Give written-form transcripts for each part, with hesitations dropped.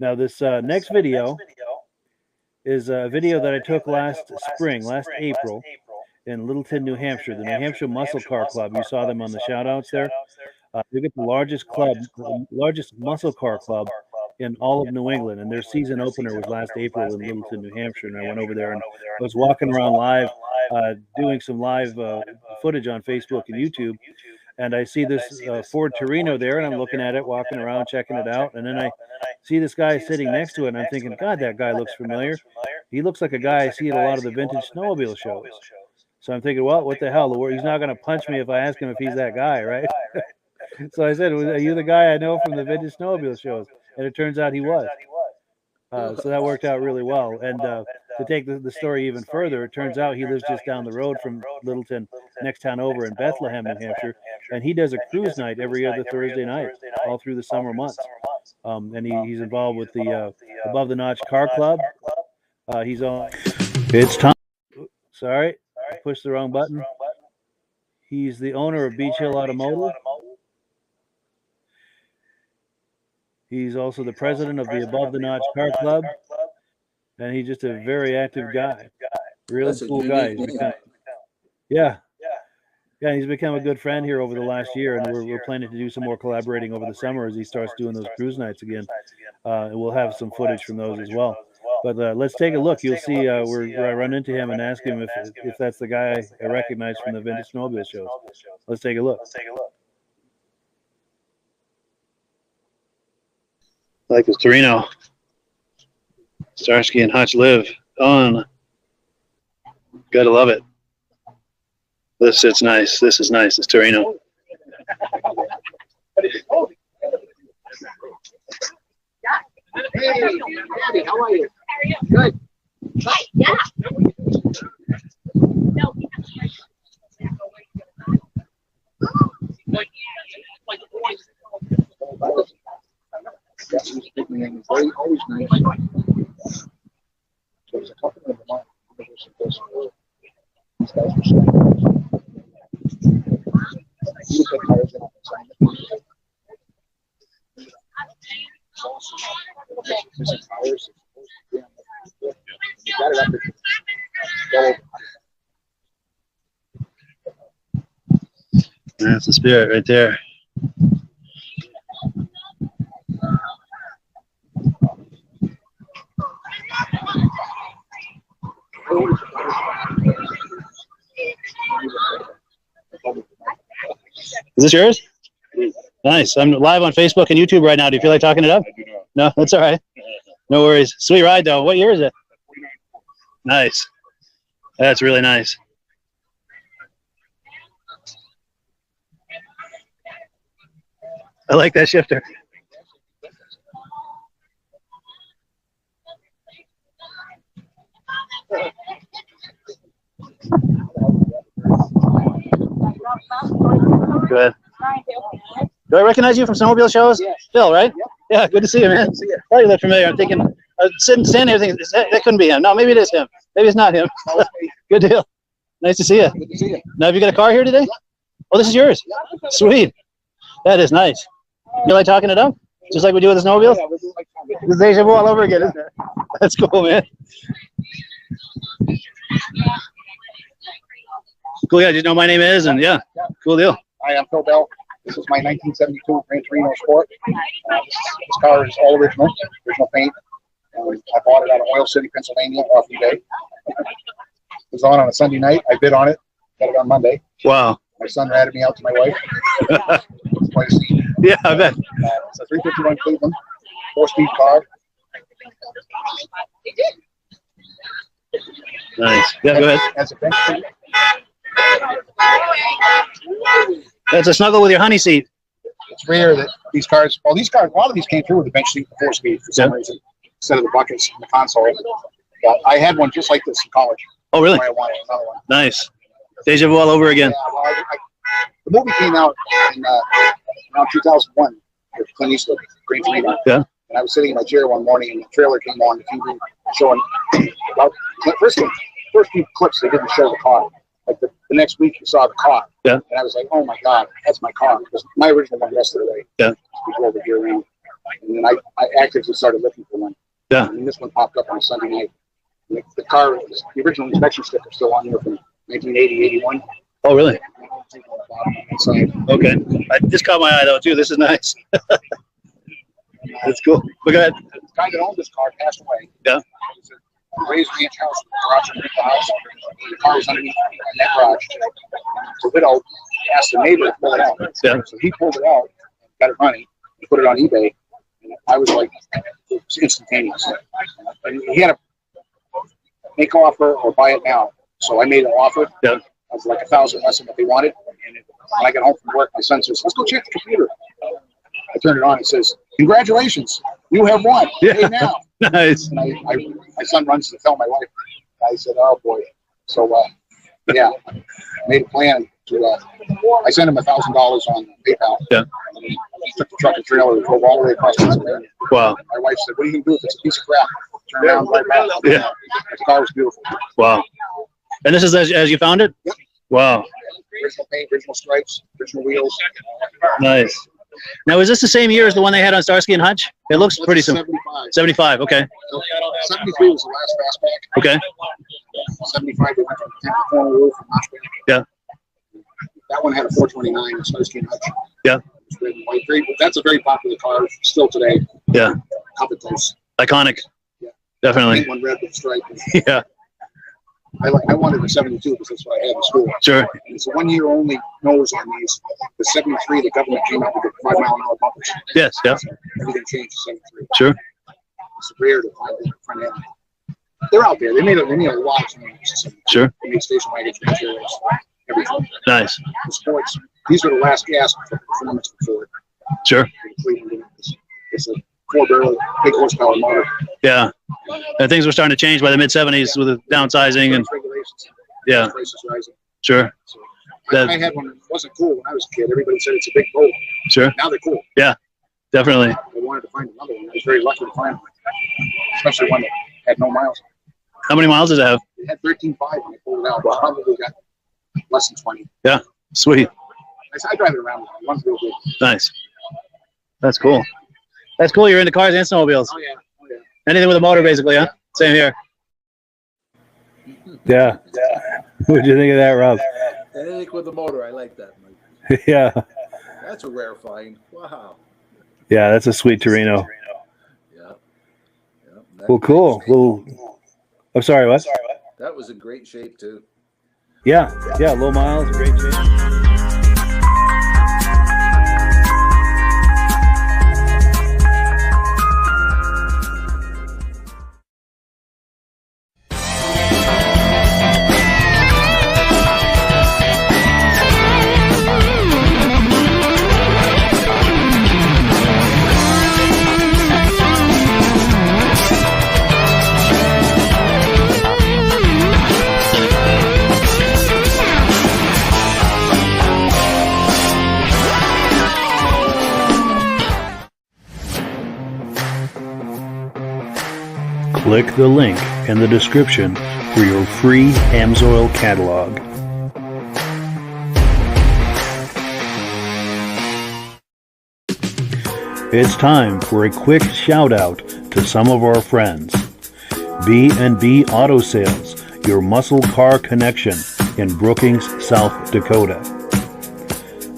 Now this next video is a video that I took last spring, last April, in Littleton, New Hampshire, the New Hampshire Muscle Car Club. You saw them on the shout-outs there. They get the largest muscle car club in all of New England, and their season opener was last April in Littleton, New Hampshire. And I went over there and I was walking around live, doing some live footage on Facebook and YouTube. And I see this Ford Torino there, and I'm looking at it, walking around, checking it out. And then I see this guy sitting next to it, and I'm thinking, God, that guy looks familiar. He looks like a guy I see at a lot of the vintage snowmobile shows. So I'm thinking, well, what the hell? He's not going to punch me if I ask him if he's that guy, right? So I said, are you the guy I know from the vintage snowmobile shows? And it turns out he was. So that worked out really well. And to take the story even further, it turns out he lives just down the road from Littleton, next town over in Bethlehem, New Hampshire. And he does a cruise night every other Thursday night, all through the summer months. And he's involved with the Above the Notch Car Club. He's on. It's time. Sorry, I pushed the wrong button. He's the owner of Beech Hill Automotive. He's also the president of the Above the Notch Car Club. And he's just a very active guy. Really cool guy. Yeah, he's become a good friend here over the last year, and we're planning to do some more collaborating over the summer as he starts doing those cruise nights again. And we'll have some footage from those as well. But let's take a look. You'll see where I run into him and ask him if that's the guy I recognize from the vintage snowmobile shows. Let's take a look. I like this Torino. Starsky and Hutch live on. Gotta love it. This sits nice. This is nice. This Torino. Hey, Daddy, how are you? Good. Right, yeah. No. Always nice. So there's a couple of them. These guys are so you put tires in on the side. Tires. You got it up there. That's the spirit right there. Is this yours? Nice. I'm live on Facebook and YouTube right now. Do you feel like talking it up? No, that's all right. No worries. Sweet ride, though. What year is it? Nice. That's really nice. I like that shifter. Good. Do I recognize you from snowmobile shows? Yeah. Phil, right? Yeah, good to see you, man. Good to see you. Oh, you look familiar. I'm thinking, standing here thinking, that couldn't be him. No, maybe it is him. Maybe it's not him. Good deal. Nice to see you. Good to see you. Now, have you got a car here today? Oh, this is yours? Sweet. That is nice. You like talking it up? Just like we do with the snowmobile? Yeah, we're doing like It's deja vu all over again, isn't it? That's cool, man. Cool, yeah, do you know what my name is? And yeah, cool deal. Hi, I'm Phil Bell. This is my 1972 Gran Torino Sport. This car is all original paint. I bought it out of Oil City, Pennsylvania, off eBay. It was on a Sunday night. I bid on it. Got it on Monday. Wow. My son ratted me out to my wife. It's quite a scene. Yeah, I bet. It's a 351 Cleveland, 4-speed car. Nice. Yeah, go ahead. Has a bench seat. That's a snuggle with your honey seat. It's rare that these cars, a lot of these came through with the bench seat, the 4-speed for some reason, instead of the buckets in the console. But I had one just like this in college. Oh, really? I wanted another one. Nice. Deja vu all over again. Yeah, well, the movie came out in around 2001 with Clint Eastwood, Gran Torino. Yeah. And I was sitting in my chair one morning, and the trailer came on the TV showing about first few clips. They didn't show the car. Like the next week, you saw the car. Yeah. And I was like, oh my God, that's my car. Because my original one yesterday. Yeah. People over here around. And then I actively started looking for one. Yeah. And this one popped up on a Sunday night. And the car, the original inspection sticker is still on there from 1980, 81. Oh, really? Inside. Okay. This caught my eye though too. This is nice. That's cool. But go ahead. The guy that owned this car passed away. Yeah. It was a raised ranch house with a garage underneath the house. The car was underneath that garage. The widow asked the neighbor to pull it out. Yeah. So he pulled it out, got it running, and put it on eBay. And I was like, it was instantaneous. And he had to make offer or buy it now. So I made an offer. Yeah. I was like $1,000 less than what they wanted. And when I got home from work, my son says, "Let's go check the computer." I turned it on. It says, "Congratulations, you have won. Yeah. Pay now." Nice. And my son runs to tell my wife. I said, "Oh boy." So yeah, I made a plan to. I sent him $1,000 on PayPal. Yeah. And he took the truck and trailer and drove all the way across Pennsylvania. Wow. My wife said, "What are you gonna do if it's a piece of crap?" Turn around, right back. Yeah. The car was beautiful. Wow. And this is as you found it? Yep. Wow. Original paint, original stripes, original wheels. Nice. Now, is this the same year as the one they had on Starsky and Hutch? It looks pretty similar. 75. 75. Okay. So 73 was the last fastback. Okay. 75, they went from the corner roof and notchback. Yeah. That one had a 429 in Starsky and Hutch. Yeah. It's red and white. That's a very popular car still today. Yeah. Covetose. Iconic. Yeah. Definitely. Paint one red with a stripe. Yeah. I wanted the 72 because that's what I had in school. Sure. And it's a 1 year only nose on these. The 73, the government came out with the 5-mile-an-hour bumpers. Yes. Yeah. Everything changed to 73. Sure. It's rare to find the front end. They're out there. They made a lot of money. Sure. They made station wagons, materials, everything. Nice. The sports. These are the last gasp for performance for Ford. Sure. It's a 4-barrel, big horsepower motor. Yeah. And things were starting to change by the mid-70s with the downsizing and Regulations. yeah. Prices rising. Sure. So That- I had one that wasn't cool when I was a kid. Everybody said it's a big boat. Sure. Now they're cool. Yeah. Definitely. I wanted to find another one. I was very lucky to find one, especially one that had no miles. How many miles does it have? It had 13.5 when I pulled it out. But probably got less than 20. Yeah. Sweet. I drive it around. One's real good. Nice. That's cool. That's cool. You're into cars and snowmobiles. Oh yeah. Oh yeah. Anything with a motor, basically, huh? Same here. Yeah. What'd you think of that, Rob? Anything with the motor, I like that, Mike. Yeah. That's a rare find. Wow. Yeah, that's a sweet Torino. Yeah. Well, cool. Well, I'm sorry, what? That was in great shape too. Yeah. Yeah, low miles, great shape. Click the link in the description for your free Amsoil catalog. It's time for a quick shout out to some of our friends. B&B Auto Sales, your muscle car connection in Brookings, South Dakota.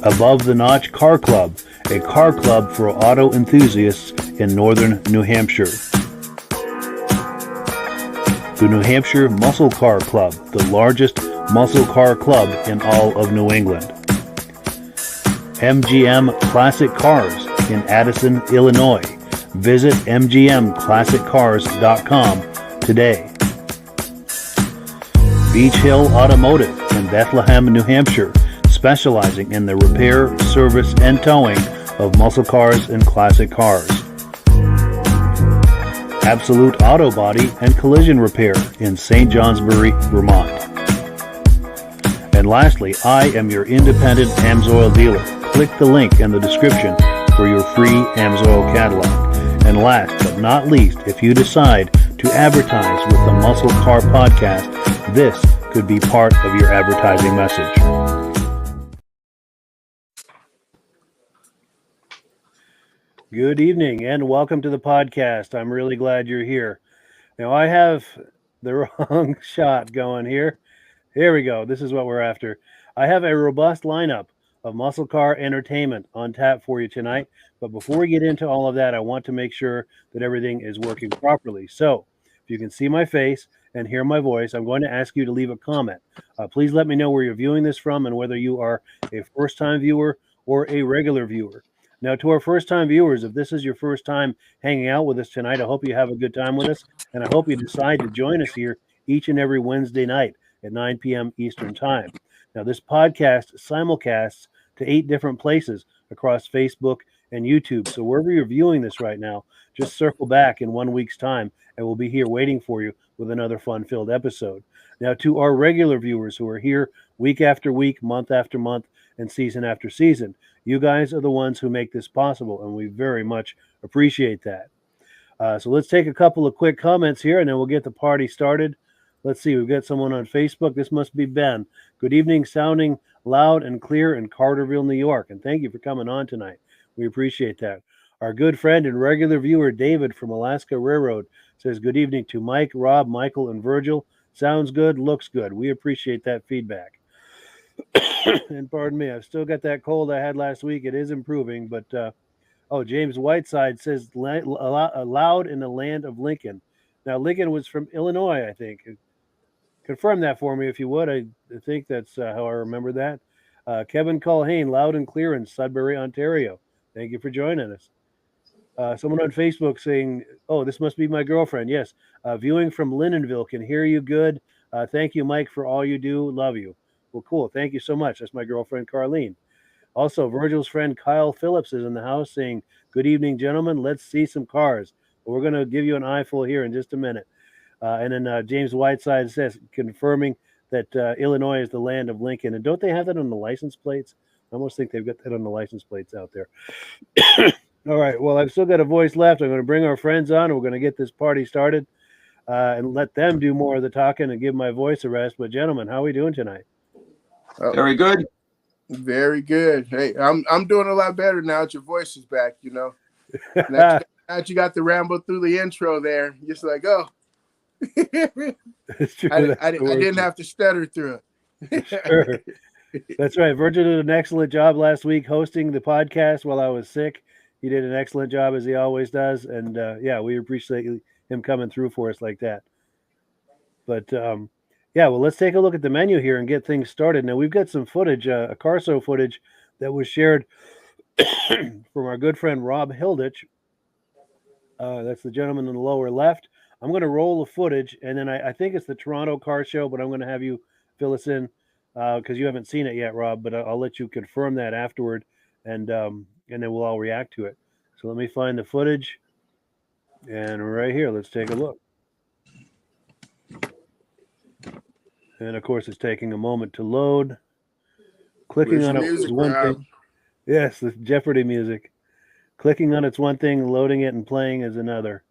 Above the Notch Car Club, a car club for auto enthusiasts in northern New Hampshire. The New Hampshire Muscle Car Club, the largest muscle car club in all of New England. MGM Classic Cars in Addison, Illinois. Visit mgmclassiccars.com today. Beech Hill Automotive in Bethlehem, New Hampshire, specializing in the repair, service, and towing of muscle cars and classic cars. Absolute Auto Body and Collision Repair in St. Johnsbury, Vermont. And lastly, I am your independent Amsoil dealer. Click the link in the description for your free Amsoil catalog. And last but not least, if you decide to advertise with the Muscle Car Podcast, this could be part of your advertising message. Good evening and welcome to the podcast. I'm really glad you're here. Now, I have the wrong shot going here. Here we go. This is what we're after. I have a robust lineup of muscle car entertainment on tap for you tonight. But before we get into all of that, I want to make sure that everything is working properly. So, if you can see my face and hear my voice, I'm going to ask you to leave a comment. Please let me know where you're viewing this from and whether you are a first-time viewer or a regular viewer. Now, to our first-time viewers, if this is your first time hanging out with us tonight, I hope you have a good time with us, and I hope you decide to join us here each and every Wednesday night at 9 p.m. Eastern Time. Now, this podcast simulcasts to 8 different places across Facebook and YouTube. So wherever you're viewing this right now, just circle back in 1 week's time, and we'll be here waiting for you with another fun-filled episode. Now, to our regular viewers who are here week after week, month after month, and season after season, you guys are the ones who make this possible, and we very much appreciate that. So let's take a couple of quick comments here, and then we'll get the party started. Let's see, we've got someone on Facebook. This must be Ben. Good evening, sounding loud and clear in Carterville, New York, and thank you for coming on tonight. We appreciate that. Our good friend and regular viewer, David from Alaska Railroad, says good evening to Mike, Rob, Michael, and Virgil. Sounds good, looks good. We appreciate that feedback. And pardon me, I've still got that cold I had last week. It is improving, but James Whiteside says loud in the land of Lincoln. Now, Lincoln was from Illinois, I think. Confirm that for me if you would. I think that's how I remember that. Kevin Culhane, loud and clear in Sudbury, Ontario. Thank you for joining us. Someone on Facebook saying, this must be my girlfriend. Yes, viewing from Lindenville, can hear you good. Thank you, Mike, for all you do. Love you. Well, cool. Thank you so much. That's my girlfriend, Carlene. Also, Virgil's friend Kyle Phillips is in the house saying, good evening, gentlemen. Let's see some cars. We're going to give you an eyeful here in just a minute. And then James Whiteside says, confirming that Illinois is the land of Lincoln. And don't they have that on the license plates? I almost think they've got that on the license plates out there. All right. Well, I've still got a voice left. I'm going to bring our friends on. And we're going to get this party started and let them do more of the talking and give my voice a rest. But gentlemen, how are we doing tonight? Very good. Very good. Hey, I'm doing a lot better now that your voice is back, you know. Now that you got the ramble through the intro there, just like, It's true. I didn't have to stutter through it. Sure. That's right. Virgil did an excellent job last week hosting the podcast while I was sick. He did an excellent job, as he always does. And, we appreciate him coming through for us like that. But, let's take a look at the menu here and get things started. Now, we've got some footage, a car show footage that was shared from our good friend Rob Hilditch. That's the gentleman in the lower left. I'm going to roll the footage, and then I think it's the Toronto car show, but I'm going to have you fill us in because you haven't seen it yet, Rob, but I'll let you confirm that afterward, and then we'll all react to it. So let me find the footage, and right here, let's take a look. And, of course, it's taking a moment to load. Clicking Where's on it is one thing. Yes, the Jeopardy music. Clicking on it's one thing, loading it and playing is another.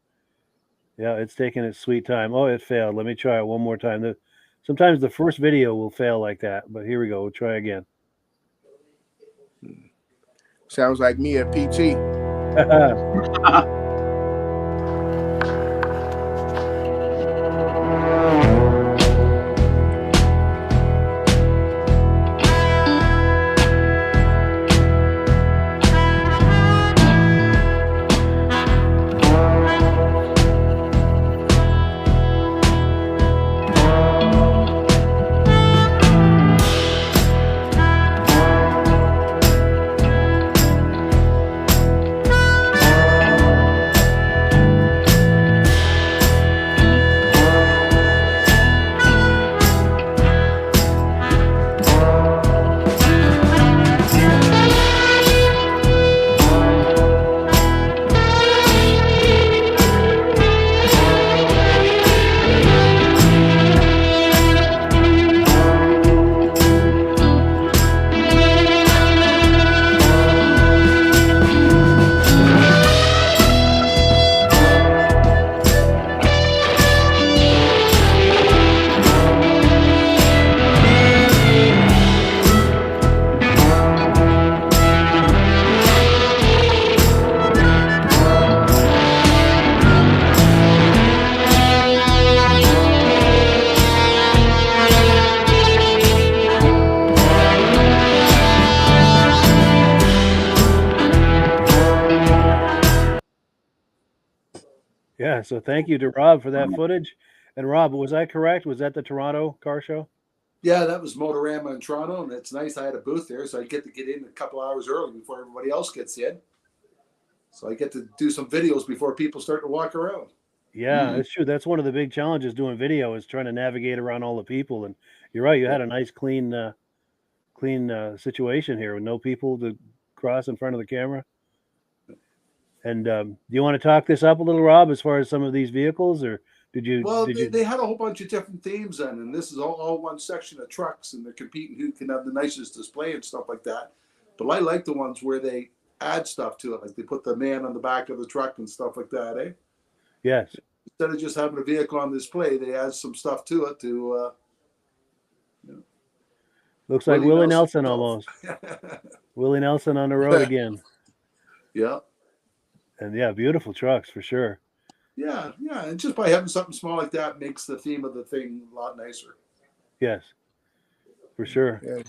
Yeah, it's taking its sweet time. Oh, it failed. Let me try it one more time. Sometimes the first video will fail like that, but here we go. We'll try again. Sounds like me at PT. Yeah. So thank you to Rob for that footage. And Rob, was I correct? Was that the Toronto car show? Yeah, that was Motorama in Toronto, and it's nice. I had a booth there, so I get to get in a couple hours early before everybody else gets in. So I get to do some videos before people start to walk around. Yeah, it's true. That's one of the big challenges doing video is trying to navigate around all the people. And you're right. You had a nice, clean situation here with no people to cross in front of the camera. And do you want to talk this up a little, Rob, as far as some of these vehicles, or did you? Well, did you? they had a whole bunch of different themes in, and this is all one section of trucks, and they're competing who can have the nicest display and stuff like that. But I like the ones where they add stuff to it, like they put the man on the back of the truck and stuff like that, eh? Yes. Instead of just having a vehicle on display, they add some stuff to it to. Looks like Willie Nelson almost. Willie Nelson on the road again. Yeah. And yeah, beautiful trucks for sure. Yeah, and just by having something small like that makes the theme of the thing a lot nicer. Yes, for sure. Yeah.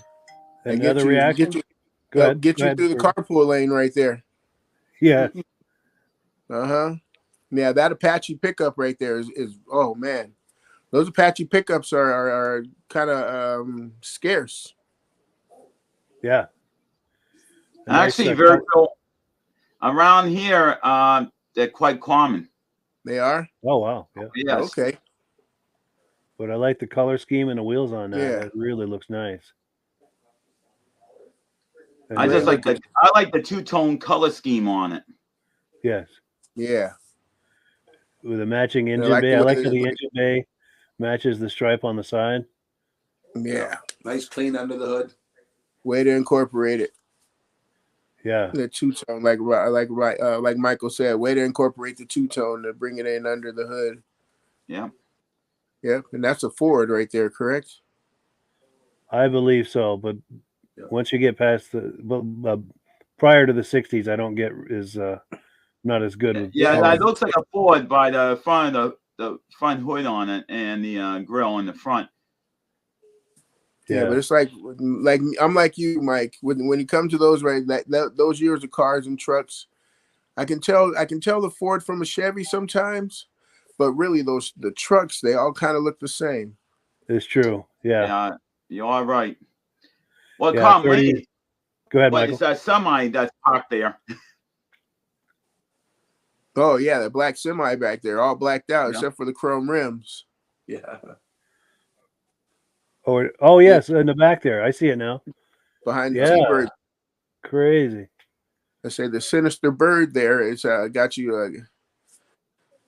And the other reaction? Go ahead. Get you through the carpool lane right there. Yeah. Yeah, that Apache pickup right there is oh man. Those Apache pickups are kind of scarce. Yeah. Actually, Virgil, around here, they're quite common. They are? Oh, wow. Yeah. Yes. Okay. But I like the color scheme and the wheels on that. Yeah. It really looks nice. And I like the two-tone color scheme on it. Yes. Yeah. With a matching engine bay. I like how the engine bay matches the stripe on the side. Yeah. Nice clean under the hood. Way to incorporate it. Yeah. The two-tone, like Michael said, way to incorporate the two-tone to bring it in under the hood. Yeah. Yep. And that's a Ford right there, correct? I believe so, but once you get past prior to the 60s, I don't get not as good with. Yeah, that looks like a Ford by the front of the front hood on it and the grill in the front. Yeah, but it's like I'm like you, Mike. When you come to those those years of cars and trucks, I can tell the Ford from a Chevy sometimes, but really the trucks, they all kind of look the same. It's true. Yeah. Yeah, you are right. Well, Yeah, Tom, go ahead, Michael. It's that semi that's parked there. Oh yeah, the black semi back there, all blacked out except for the chrome rims. Yeah. Oh yes, in the back there. I see it now. Behind the T-Bird. Crazy. I say the sinister bird there. It's got you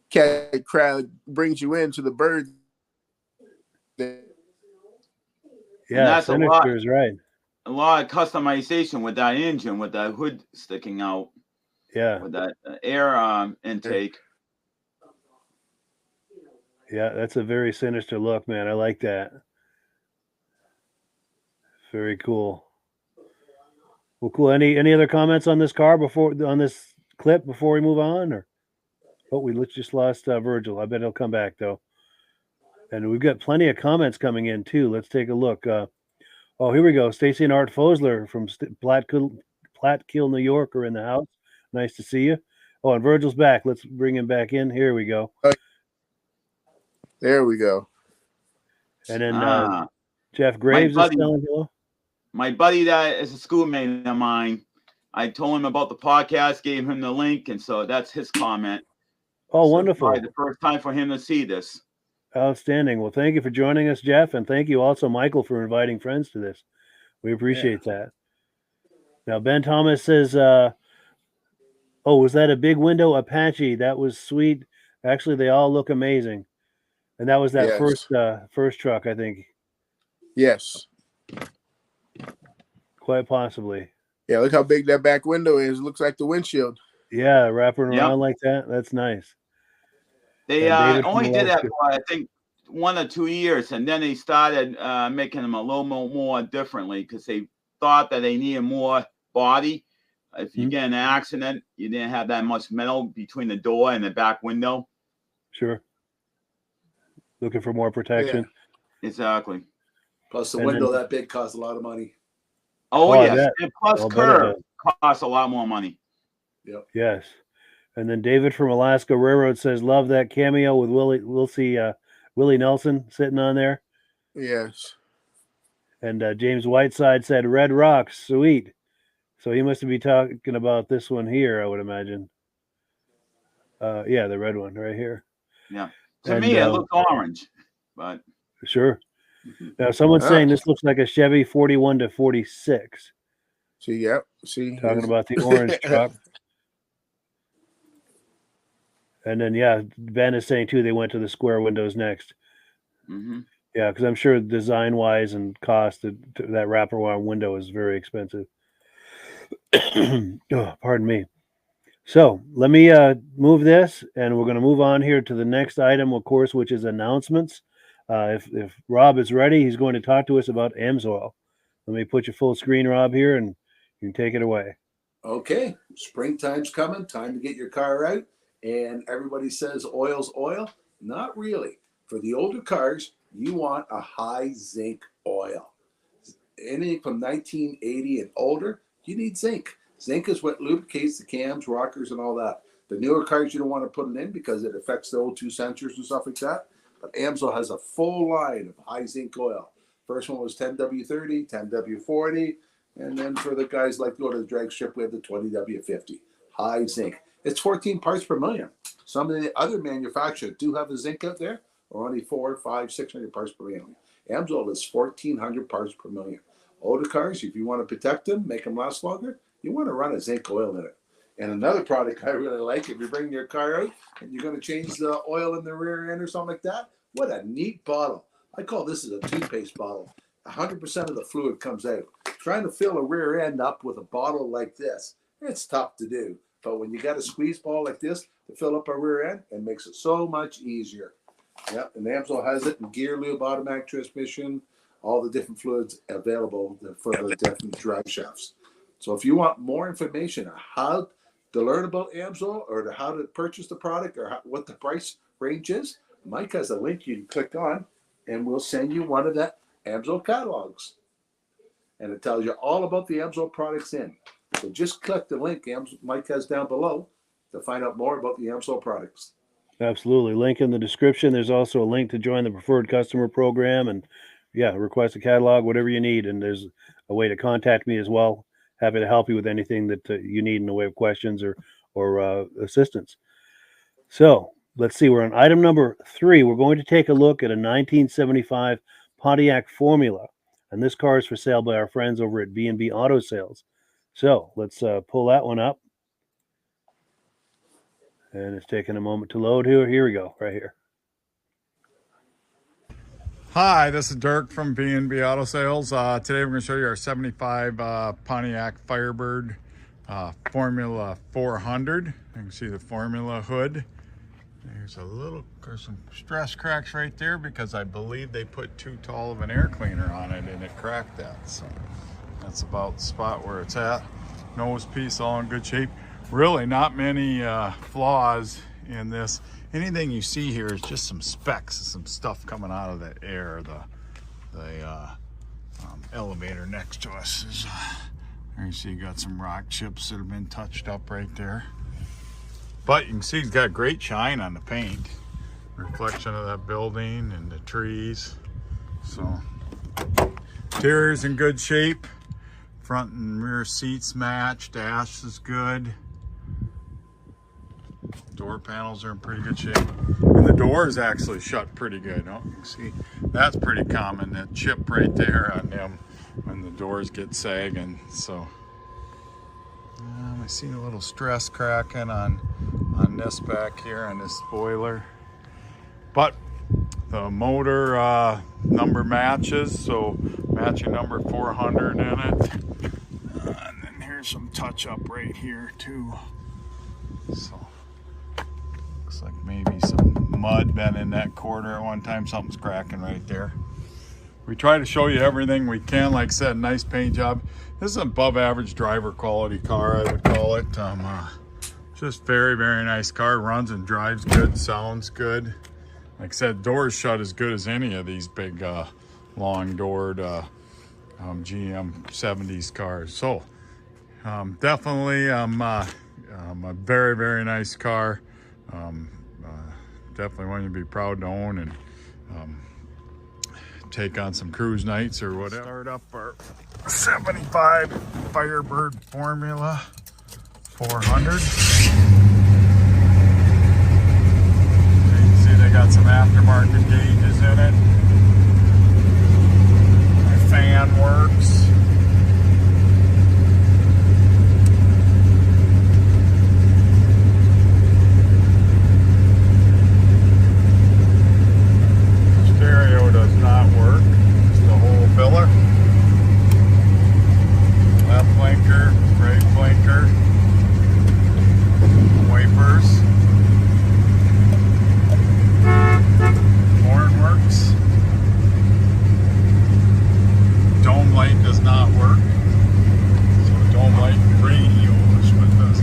cat crowd brings you into the bird. Yeah, sinister is right. A lot of customization with that engine, with that hood sticking out. Yeah. With that air intake. Yeah, that's a very sinister look, man. I like that. Very cool. Well, cool. Any other comments on this car on this clip before we move on? Or we just lost Virgil. I bet he'll come back though. And we've got plenty of comments coming in too. Let's take a look. Here we go. Stacy and Art Fosler from Platkill, New York are in the house. Nice to see you. Oh, and Virgil's back. Let's bring him back in. Here we go. There we go. And then Jeff Graves is telling hello. My buddy that is a schoolmate of mine, I told him about the podcast, gave him the link, and so that's his comment. Oh, wonderful. The first time for him to see this. Outstanding. Well, thank you for joining us, Jeff, and thank you also, Michael, for inviting friends to this. We appreciate that. Now, Ben Thomas says, was that a big window Apache? That was sweet. Actually, they all look amazing. And that was that first truck, I think. Yes. Quite possibly. Yeah, look how big that back window is. It looks like the windshield. Yeah, wrapping around like that. That's nice. They only did that for, I think, 1 or 2 years, and then they started making them a little more differently because they thought that they needed more body. If you get in an accident, you didn't have that much metal between the door and the back window. Sure. Looking for more protection. Yeah. Exactly. Plus the window that big costs a lot of money. Oh yes. And plus curve costs a lot more money. Yep. Yes. And then David from Alaska Railroad says, love that cameo with Willie Nelson sitting on there. Yes. And James Whiteside said, Red Rocks, sweet. So he must be talking about this one here, I would imagine. Yeah, the red one right here. Yeah. To me, it looks orange, but. Sure. Now, someone's saying this looks like a Chevy 41 to 46. See, yep. See. Talking about the orange truck. And then, yeah, Ben is saying, too, they went to the square windows next. Mm-hmm. Yeah, because I'm sure design-wise and cost, that wraparound window is very expensive. Oh, pardon me. So let me move this, and we're going to move on here to the next item, of course, which is announcements. If Rob is ready, he's going to talk to us about AMSOIL. Let me put your full screen, Rob, here, and you can take it away. Okay, springtime's coming. Time to get your car out. And everybody says oil's oil. Not really. For the older cars, you want a high zinc oil. Anything from 1980 and older, you need zinc. Zinc is what lubricates the cams, rockers, and all that. The newer cars, you don't want to put it in because it affects the O2 sensors and stuff like that. But AMSOIL has a full line of high zinc oil. First one was 10W30, 10W40, and then for the guys like to go to the drag strip, we have the 20W50. High zinc. It's 14 parts per million. Some of the other manufacturers do have a zinc out there, or only 400, 500, 600 parts per million. AMSOIL is 1,400 parts per million. Older cars, if you want to protect them, make them last longer, you want to run a zinc oil in it. And another product I really like, if you're bringing your car out and you're going to change the oil in the rear end or something like that, what a neat bottle. I call this a toothpaste bottle. 100% of the fluid comes out. Trying to fill a rear end up with a bottle like this, it's tough to do. But when you got a squeeze ball like this to fill up a rear end, it makes it so much easier. Yep, and AMSOIL has it in gear lube, automatic transmission, all the different fluids available for the different drive shafts. So if you want more information on how to learn about AMSOIL or how to purchase the product or what the price range is, Mike has a link you can click on, and we'll send you one of the AMSOIL catalogs. And it tells you all about the AMSOIL products in. So just click the link Mike has down below to find out more about the AMSOIL products. Absolutely. Link in the description. There's also a link to join the preferred customer program, and request a catalog, whatever you need. And there's a way to contact me as well. Happy to help you with anything that you need in the way of questions or assistance. So let's see. We're on item number 3. We're going to take a look at a 1975 Pontiac Formula, and this car is for sale by our friends over at B&B Auto Sales. So let's pull that one up. And it's taking a moment to load here. Here we go, right here. Hi, this is Dirk from B&B Auto Sales. Today we're going to show you our 75 Pontiac Firebird Formula 400. You can see the Formula hood. There's some stress cracks right there because I believe they put too tall of an air cleaner on it and it cracked that. So that's about the spot where it's at. Nose piece all in good shape. Really not many flaws in this. Anything you see here is just some specks, some stuff coming out of the air. The elevator next to us is, there you see you got some rock chips that have been touched up right there. But you can see it's got great shine on the paint. Reflection of that building and the trees. So, interior's in good shape. Front and rear seats match. Dash is good. Door panels are in pretty good shape. And the door is actually shut pretty good. Oh, you can see that's pretty common, that chip right there on them when the doors get sagging. So I see a little stress cracking on this back here on this spoiler. But the motor number matches, so matching number 400 in it. And then here's some touch up right here too. So looks like maybe some mud been in that quarter at one time. Something's cracking right there. We try to show you everything we can. Like I said, nice paint job. This is an above average driver quality car, I would call it. Just very, very nice car. Runs and drives good, sounds good. Like I said, doors shut as good as any of these big long doored GM 70s cars. So definitely A very, very nice car. Definitely one you'd be proud to own and take on some cruise nights or whatever. Start up our 75 Firebird Formula 400. You can see they got some aftermarket gauges in it. My fan works. Stereo does not work. It's the whole filler. Left blinker, right blinker, wipers, horn works. Dome light does not work. So dome light radios with this.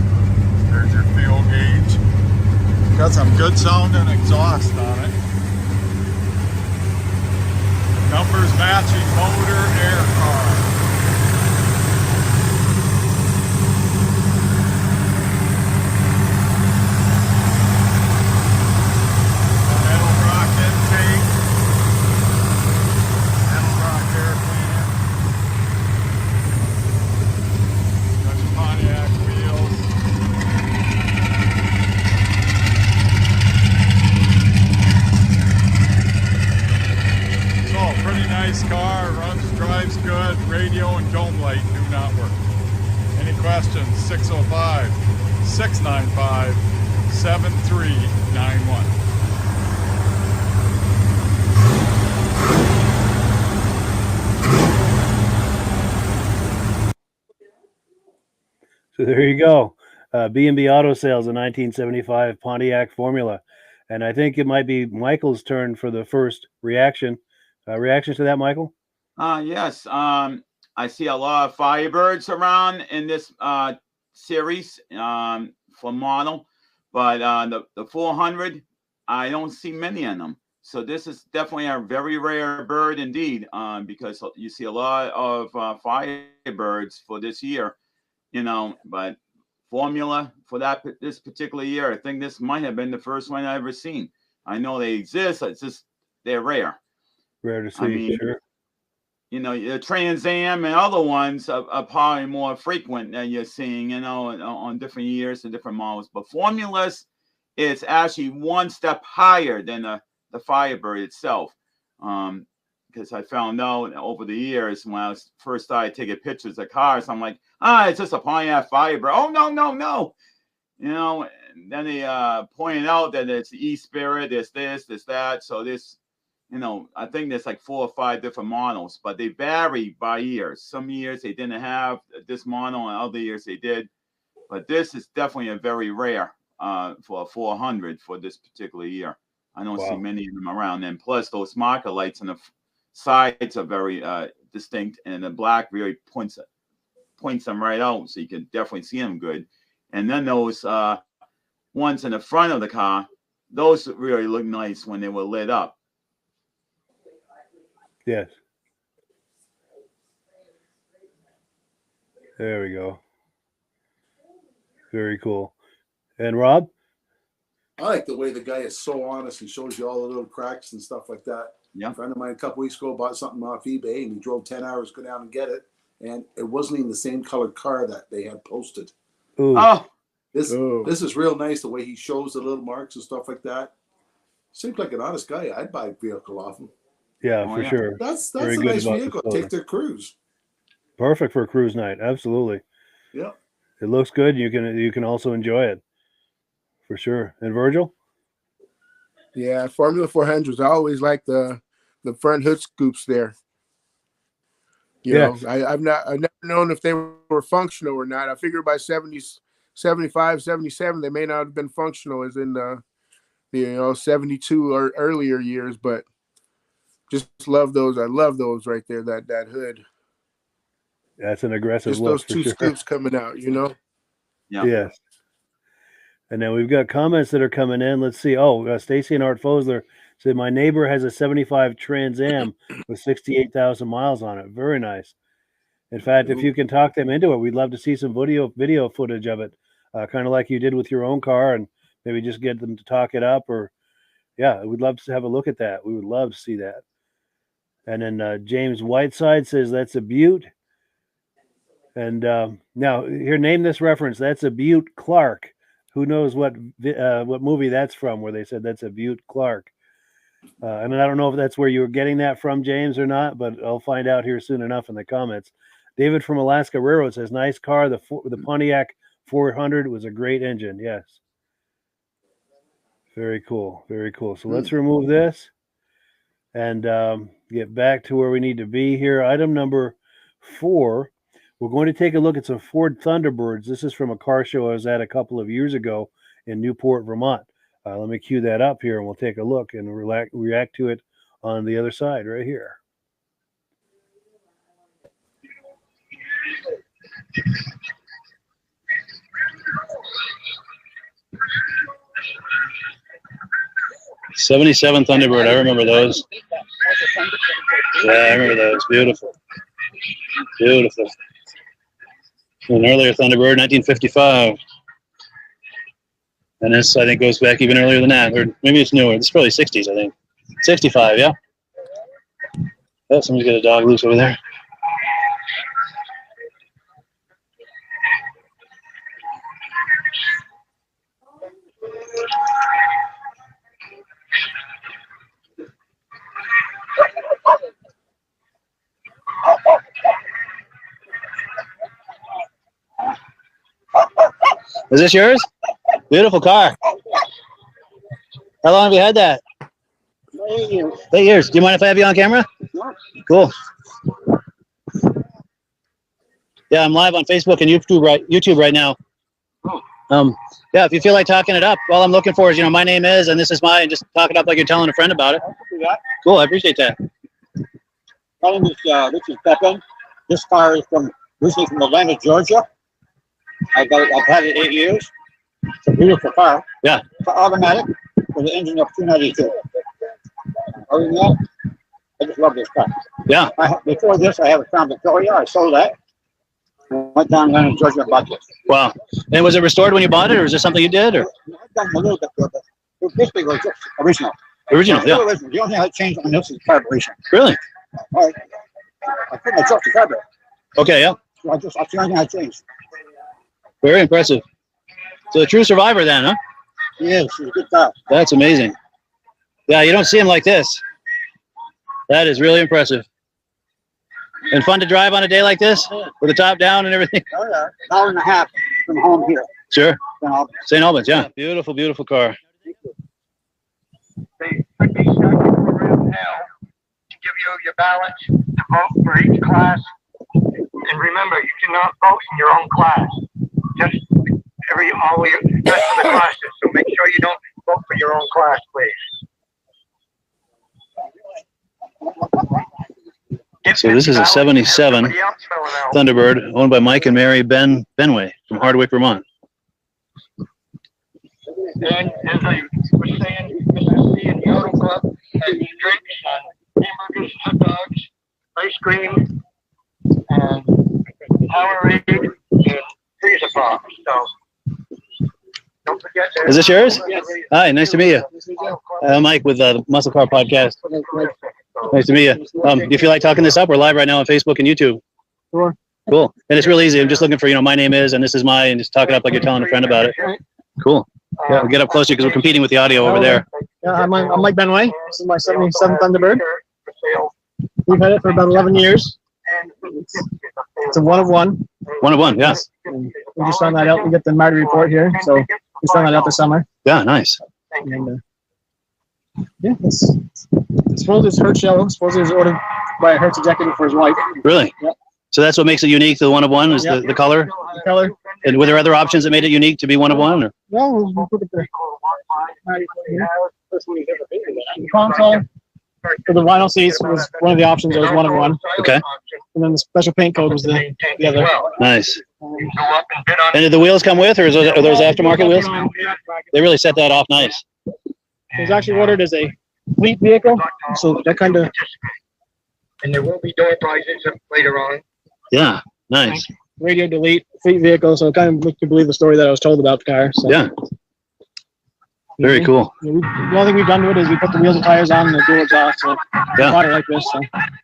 There's your fuel gauge. Got some good sounding exhaust on it. Numbers matching motor, air car. Metal rock intake. Metal rock air cleaner. Got your Pontiac wheels. So, pretty nice car, drives good, radio and dome light do not work. Any questions? 605-695-7391. So there you go. B&B Auto Sales, a 1975 Pontiac Formula. And I think it might be Michael's turn for the first reaction. Reaction to that, Michael? Yes. I see a lot of Firebirds around in this series for model, but the 400, I don't see many of them. So this is definitely a very rare bird indeed, because you see a lot of Firebirds for this year, but Formula for this particular year, I think this might have been the first one I've ever seen. I know they exist, it's just they're rare. Rare to see, sure. The Trans Am and other ones are probably more frequent that you're seeing, on different years and different models. But Formulas is actually one step higher than the Firebird itself. Because I found out over the years when I first started taking pictures of cars, I'm like, it's just a Pontiac Firebird. Oh, no. And then they pointed out that it's E-Spirit, there's this, there's that. So this, I think there's like 4 or 5 different models, but they vary by years. Some years they didn't have this model, and other years they did. But this is definitely a very rare for a 400 for this particular year. I don't see many of them around. And plus, those marker lights on the sides are very distinct, and the black really points them right out, so you can definitely see them good. And then those ones in the front of the car, those really look nice when they were lit up. Yes. There we go. Very cool. And Rob? I like the way the guy is so honest and shows you all the little cracks and stuff like that. Yeah. A friend of mine a couple weeks ago bought something off eBay, and he drove 10 hours to go down and get it, and it wasn't even the same colored car that they had posted. Ooh. Oh, this is real nice, the way he shows the little marks and stuff like that. Seems like an honest guy. I'd buy a vehicle off him. Yeah, for sure. That's a nice vehicle. Take their cruise. Perfect for a cruise night. Absolutely. Yeah. It looks good. You can also enjoy it. For sure. And Virgil? Yeah, Formula 400s. I always like the front hood scoops there. You know, I've never known if they were functional or not. I figured by 75, 77, they may not have been functional as in the 72 or earlier years, but just love those. I love those right there, that hood. That's an aggressive just look. Those two scoops coming out, Yeah. Yes. And then we've got comments that are coming in. Let's see. Stacy and Art Fosler said, my neighbor has a 75 Trans Am with 68,000 miles on it. Very nice. In fact, if you can talk them into it, we'd love to see some video footage of it. kind of like you did with your own car, and maybe just get them to talk it up. Or yeah, we'd love to have a look at that. We would love to see that. And then James Whiteside says that's a Butte. And now here, name this reference. That's a Butte Clark. Who knows what movie that's from, where they said that's a Butte Clark. And I don't know if that's where you were getting that from, James, or not, but I'll find out here soon enough in the comments. David from Alaska Railroad says, nice car. The Pontiac 400 was a great engine. Yes. Very cool. Very cool. So let's remove this and get back to where we need to be here. Item number 4. We're going to take a look at some Ford Thunderbirds. This is from a car show I was at a couple of years ago in Newport, Vermont. Let me cue that up here, and we'll take a look and react to it on the other side right here. '77 Thunderbird. I remember those. Yeah, I remember those. Beautiful. Beautiful. An earlier Thunderbird, 1955. And this, I think, goes back even earlier than that. Or maybe it's newer. It's probably 60s, I think. 65, yeah. Oh, somebody's got a dog loose over there. Is this yours? Beautiful car. How long have you had that? 8 years. 8 years. Do you mind if I have you on camera? No. Cool. Yeah, I'm live on Facebook and YouTube right now. Yeah, if you feel like talking it up, all I'm looking for is, my name is, and this is mine. Just talk it up like you're telling a friend about it. Cool, I appreciate that. My name is Richard Pepin. This car is originally from Atlanta, Georgia. I've had it 8 years. It's a beautiful car. Yeah. It's automatic with an engine of 292. Other than that, I just love this car. Yeah. Before this, I have a Crown Victoria. I sold that. Went down to Atlanta, Georgia, and bought this. Wow. And was it restored when you bought it, or is this something you did? Or? I've done a little bit to it, but it basically was just original. Original, yeah. Original. The only thing I changed on this is the carburation. Really? I put my truck to carburetor. Okay, yeah. So that's the only thing I changed. Very impressive. So a true survivor then, huh? He is. He's a good car. That's amazing. Yeah, you don't see him like this. That is really impressive. And fun to drive on a day like this with the top down and everything. Oh, yeah. An hour and a half from home here. Sure. St. Albans, yeah. Beautiful, beautiful car. They put these around now to give you your ballots to vote for each class. And remember, you cannot vote in your own class. Just all the rest of the classes. So make sure you don't vote for your own class, please. So this is a 77 Thunderbird owned by Mike and Mary Benway from Hardwick, Vermont. And as I was saying, Mr. C and Yodel Club has drinks and hamburgers, hot dogs, ice cream, and Powerade, and freezer pop. So don't forget that. Is this yours? Yes. Hi, nice to meet you. Mike with the Muscle Car Podcast. Nice to meet you. Do you feel like talking this up? We're live right now on Facebook and YouTube. Sure. Cool. And it's real easy. I'm just looking for, my name is, and this is mine, and just talk it up like you're telling a friend about it. Cool. Yeah, we'll get up closer because we're competing with the audio over there. Yeah, I'm Mike Benway. This is my 77 Thunderbird. We've had it for about 11 years. It's a one of one. One of one, yes. We just found that out. We get the Marty report here, so we found that out this summer. Yeah, nice. And, yeah, it's supposedly it's Hertz yellow. Supposedly it was ordered by a Hertz executive for his wife. Really? Yep. So that's what makes it unique to the one of one is the color? The color. And were there other options that made it unique to be one of one? Or? No, we'll put it there. The console for the vinyl seats was one of the options. It was one of one. Okay. And then the special paint code was the other. Nice. And did the wheels come with, or are those aftermarket wheels? They really set that off nice. It was actually ordered as a fleet vehicle, so that kind of. And there will be door prizes later on. Yeah, nice. radio delete, fleet vehicle. So it kind of makes you believe the story that I was told about the car. So. Yeah. Very cool. The only thing we've done to it is we put the wheels and tires on and the dual exhaust. So Yeah. water like this. So.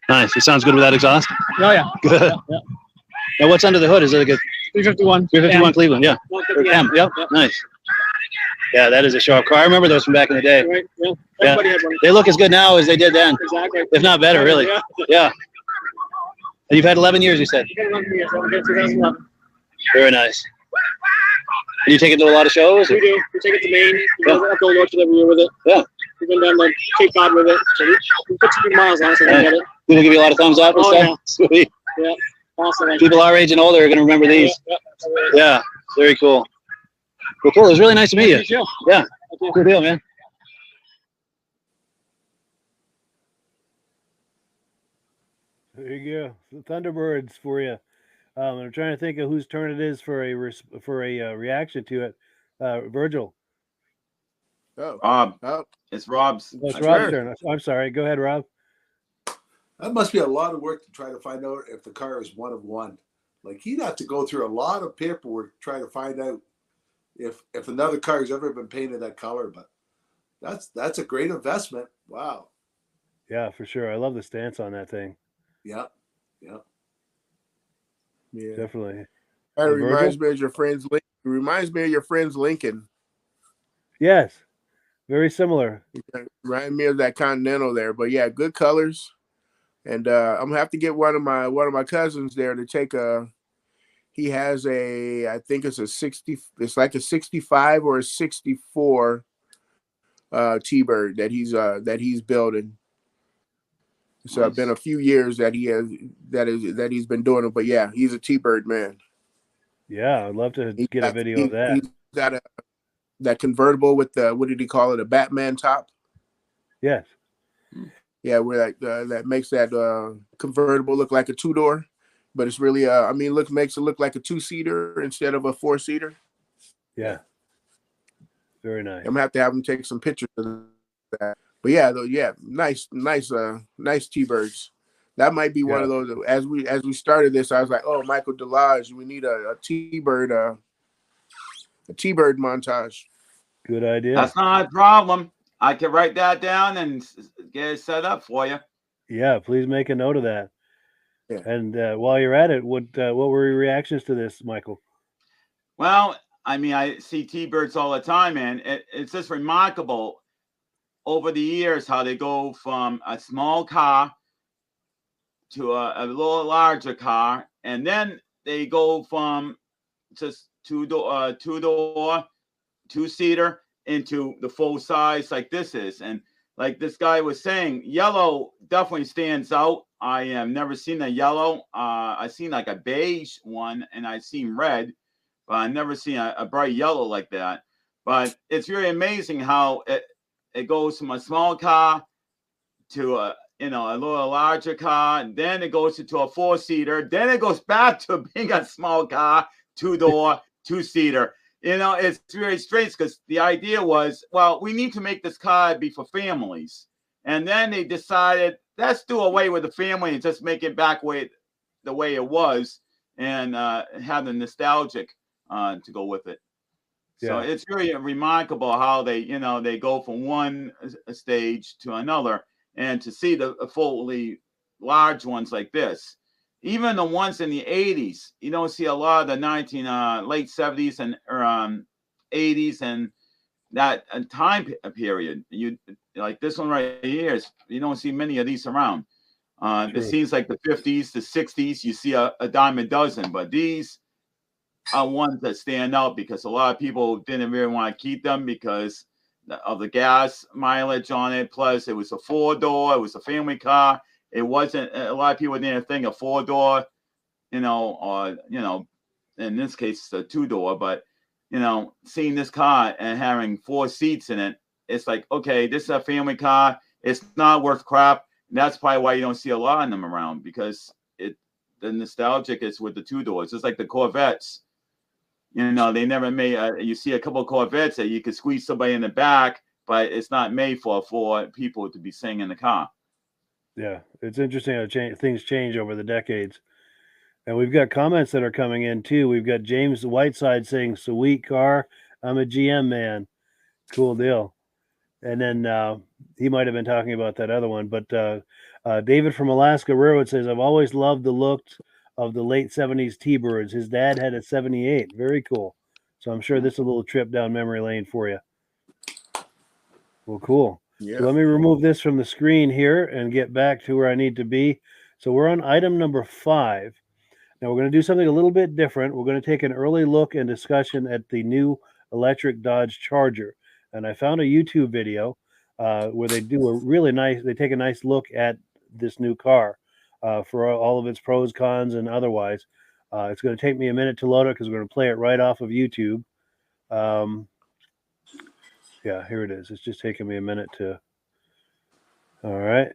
Nice. It sounds good with that exhaust. Oh yeah. Good. Yeah. Now, what's under the hood? Is it like a 351? 351 Cleveland? Yeah. M. Yep. Nice. Yeah, that is a sharp car. I remember those from back in the day. Right. Yeah. Yeah. Everybody had one. They look as good now as they did then, Exactly. if not better, really. Yeah. Yeah. And you've had 11 years, you said. 11 years. So we get 2011. Very nice. And you take it to a lot of shows? Or? We do. We take it to Maine. We go up to Orchard every year with it. Yeah. We've been down to Cape Cod with it. So we put some good miles on it so we get it. People give you a lot of thumbs up and Oh, stuff? yeah. Sweet. Yeah. Awesome. People our age and older are going to remember these. Yeah. Very cool. Well, cool. It was really nice to meet you. Yeah. Cool deal, man. There you go. The Thunderbirds for you. I'm trying to think of whose turn it is for a reaction to it. Virgil. Oh. It's Rob's. It's Rob's turn. I'm sorry. Go ahead, Rob. That must be a lot of work to try to find out if the car is one of one. Like he'd have to go through a lot of paperwork trying to find out if another car has ever been painted that color. But that's a great investment. Wow. Yeah, for sure. I love the stance on that thing. Yeah. Definitely. That reminds me of your friend's Lincoln. It reminds me of your friend's Lincoln. Yes. Very similar. Remind me of that Continental there. But yeah, good colors. And I'm gonna have to get one of my cousins there to take a. He has I think it's a 60. It's like a 65 or a 64 T-Bird that he's building. So it's been a few years that he's been doing it. But yeah, he's a T-Bird man. Yeah, I'd love to get a video of that. He's got that convertible with the, what did he call it? A Batman top. Yes. Yeah, where that makes that convertible look like a two-door, but it's really makes it look like a two-seater instead of a four-seater. Yeah. Very nice. I'm gonna have to have him take some pictures of that. But yeah, nice T-Birds. That might be one of those. As we started this, I was like, oh, Michael Delage, we need a T-Bird montage. Good idea. That's not a problem. I can write that down and get it set up for you. Yeah, please make a note of that. Yeah. And while you're at it, what were your reactions to this, Michael? Well, I mean, I see T-Birds all the time, and it's just remarkable over the years how they go from a small car to a little larger car, and then they go from just two-door, two-seater into the full size like this is. And like this guy was saying, yellow definitely stands out. I have never seen a yellow. I've seen like a beige one, and I've seen red, but I've never seen a bright yellow like that. But it's really amazing how it goes from a small car to a little larger car, and then it goes into a four-seater, then it goes back to being a small car, two-door, two-seater. It's very strange because the idea was, well, we need to make this car be for families. And then they decided, let's do away with the family and just make it back the way it was and have the nostalgic to go with it. Yeah. So it's really remarkable how they go from one stage to another, and to see the fully large ones like this. Even the ones in the 80s, you don't see a lot of the late 70s and 80s and that time period. You like this one right here. You don't see many of these around. It seems like the 50s, the 60s, you see a dime a dozen, but these are ones that stand out because a lot of people didn't really want to keep them because of the gas mileage on it. Plus, it was a four-door. It was a family car. It wasn't, a lot of people didn't think a four-door, or, in this case, it's a two-door, but, seeing this car and having four seats in it, it's like, okay, this is a family car. It's not worth crap. And that's probably why you don't see a lot of them around, because the nostalgic is with the two doors. It's like the Corvettes. They never made, you see a couple of Corvettes that you could squeeze somebody in the back, but it's not made for people to be sitting in the car. Yeah, it's interesting how things change over the decades. And we've got comments that are coming in too. We've got James Whiteside saying, "Sweet car. I'm a GM man. Cool deal." And then he might have been talking about that other one. But David from Alaska Railroad says, "I've always loved the look of the late 70s T-Birds. His dad had a 78. Very cool. So I'm sure this is a little trip down memory lane for you." Well, cool. Yeah. So let me remove this from the screen here and get back to where I need to be. So we're on item number 5. Now we're going to do something a little bit different. We're going to take an early look and discussion at the new electric Dodge Charger. And I found a YouTube video where they do a really nice, they take a nice look at this new car for all of its pros, cons, and otherwise. It's going to take me a minute to load it because we're going to play it right off of YouTube. Yeah, here it is. It's just taking me a minute to. All right.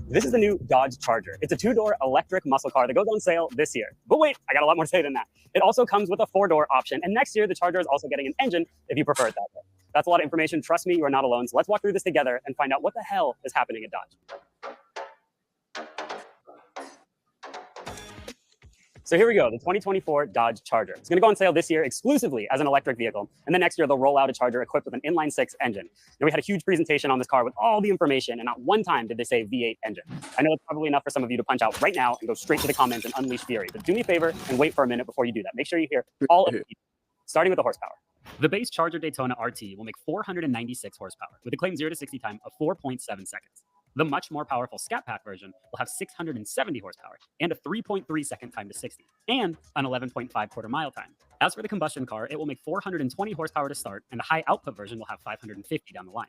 This is the new Dodge Charger. It's a 2-door electric muscle car that goes on sale this year. But wait, I got a lot more to say than that. It also comes with a 4-door option. And next year, the Charger is also getting an engine if you prefer it that way. That's a lot of information. Trust me, you are not alone. So let's walk through this together and find out what the hell is happening at Dodge. So here we go, the 2024 Dodge Charger. It's going to go on sale this year exclusively as an electric vehicle. And then next year, they'll roll out a Charger equipped with an inline-6 engine. Now, we had a huge presentation on this car with all the information, and not one time did they say V8 engine. I know it's probably enough for some of you to punch out right now and go straight to the comments and unleash fury. But do me a favor and wait for a minute before you do that. Make sure you hear all of it, starting with the horsepower. The base Charger Daytona RT will make 496 horsepower with a claimed 0 to 60 time of 4.7 seconds. The much more powerful Scat Pack version will have 670 horsepower and a 3.3 second time to 60, and an 11.5 quarter-mile time. As for the combustion car, it will make 420 horsepower to start, and the high-output version will have 550 down the line.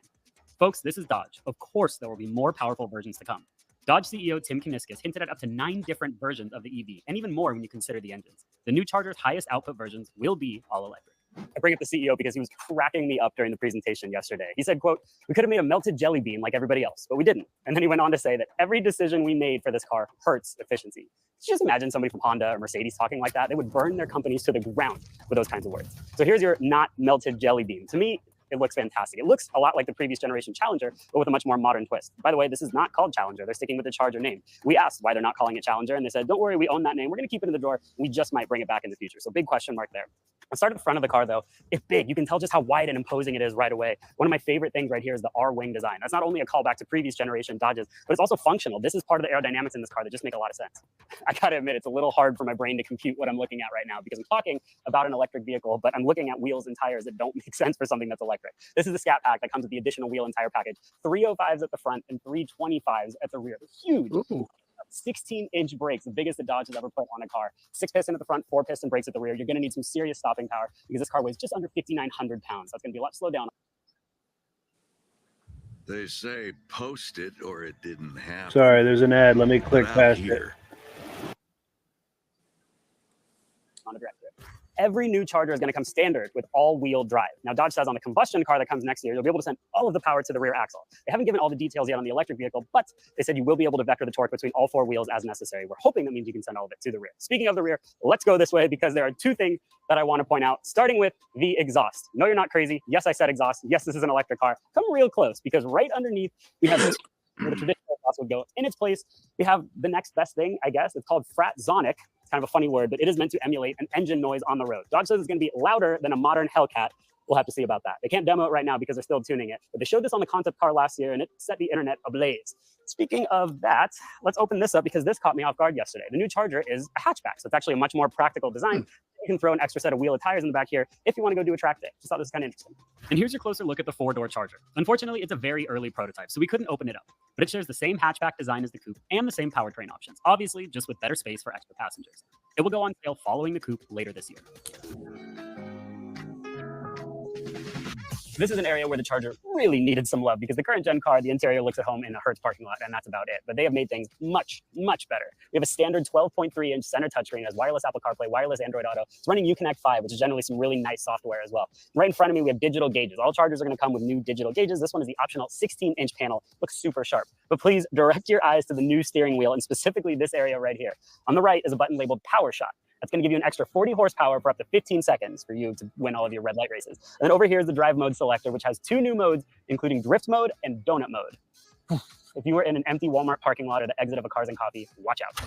Folks, this is Dodge. Of course, there will be more powerful versions to come. Dodge CEO Tim Kuniskis hinted at up to 9 different versions of the EV, and even more when you consider the engines. The new Charger's highest output versions will be all electric. I bring up the CEO because he was cracking me up during the presentation yesterday. He said, quote, "We could have made a melted jelly bean like everybody else, but we didn't." And then he went on to say that every decision we made for this car hurts efficiency. Just imagine somebody from Honda or Mercedes talking like that. They would burn their companies to the ground with those kinds of words. So here's your not melted jelly bean. To me, it looks fantastic. It looks a lot like the previous generation Challenger, but with a much more modern twist. By the way, this is not called Challenger. They're sticking with the Charger name. We asked why they're not calling it Challenger, and they said, "Don't worry, we own that name. We're going to keep it in the drawer. We just might bring it back in the future." So big question mark there. Let's start at the front of the car, though. It's big. You can tell just how wide and imposing it is right away. One of my favorite things right here is the R-wing design. That's not only a callback to previous generation Dodges, but it's also functional. This is part of the aerodynamics in this car that just make a lot of sense. I got to admit, it's a little hard for my brain to compute what I'm looking at right now because I'm talking about an electric vehicle, but I'm looking at wheels and tires that don't make sense for something that's electric. This is the Scat Pack that comes with the additional wheel and tire package. 305s at the front and 325s at the rear. They're huge. Ooh. 16-inch brakes, the biggest that Dodge has ever put on a car. 6-piston at the front, 4-piston brakes at the rear. You're going to need some serious stopping power because this car weighs just under 5,900 pounds. That's going to be a lot slowed down. They say post it or it didn't happen. Sorry, there's an ad. Let me click past it. On a direct trip. Every new Charger is going to come standard with all-wheel drive. Now, Dodge says on the combustion car that comes next year, you'll be able to send all of the power to the rear axle. They haven't given all the details yet on the electric vehicle, but they said you will be able to vector the torque between all 4 wheels as necessary. We're hoping that means you can send all of it to the rear. Speaking of the rear, let's go this way because there are 2 things that I want to point out, starting with the exhaust. No, you're not crazy. Yes, I said exhaust. Yes, this is an electric car. Come real close because right underneath, we have where the traditional exhaust would go. In its place, we have the next best thing, I guess. It's called Fratzonic. Kind of a funny word, but it is meant to emulate an engine noise on the road. Dodge says it's going to be louder than a modern Hellcat. We'll have to see about that. They can't demo it right now because they're still tuning it, but they showed this on the concept car last year and it set the internet ablaze. Speaking of that, let's open this up because this caught me off guard yesterday. The new Charger is a hatchback, so it's actually a much more practical design. You can throw an extra set of wheel of tires in the back here if you want to go do a track day. Just thought this was kind of interesting. And here's your closer look at the 4-door Charger. Unfortunately, it's a very early prototype, so we couldn't open it up. But it shares the same hatchback design as the coupe and the same powertrain options, obviously just with better space for extra passengers. It will go on sale following the coupe later this year. This is an area where the Charger really needed some love because the current gen car, the interior looks at home in a Hertz parking lot, and that's about it. But they have made things much, much better. We have a standard 12.3-inch center touchscreen, has wireless Apple CarPlay, wireless Android Auto. It's running Uconnect 5, which is generally some really nice software as well. Right in front of me, we have digital gauges. All Chargers are going to come with new digital gauges. This one is the optional 16-inch panel. Looks super sharp. But please direct your eyes to the new steering wheel, and specifically this area right here. On the right is a button labeled Power Shot. That's going to give you an extra 40 horsepower for up to 15 seconds for you to win all of your red light races. And then over here is the drive mode selector, which has 2 new modes, including drift mode and donut mode. If you were in an empty Walmart parking lot or the exit of a Cars and Coffee, watch out.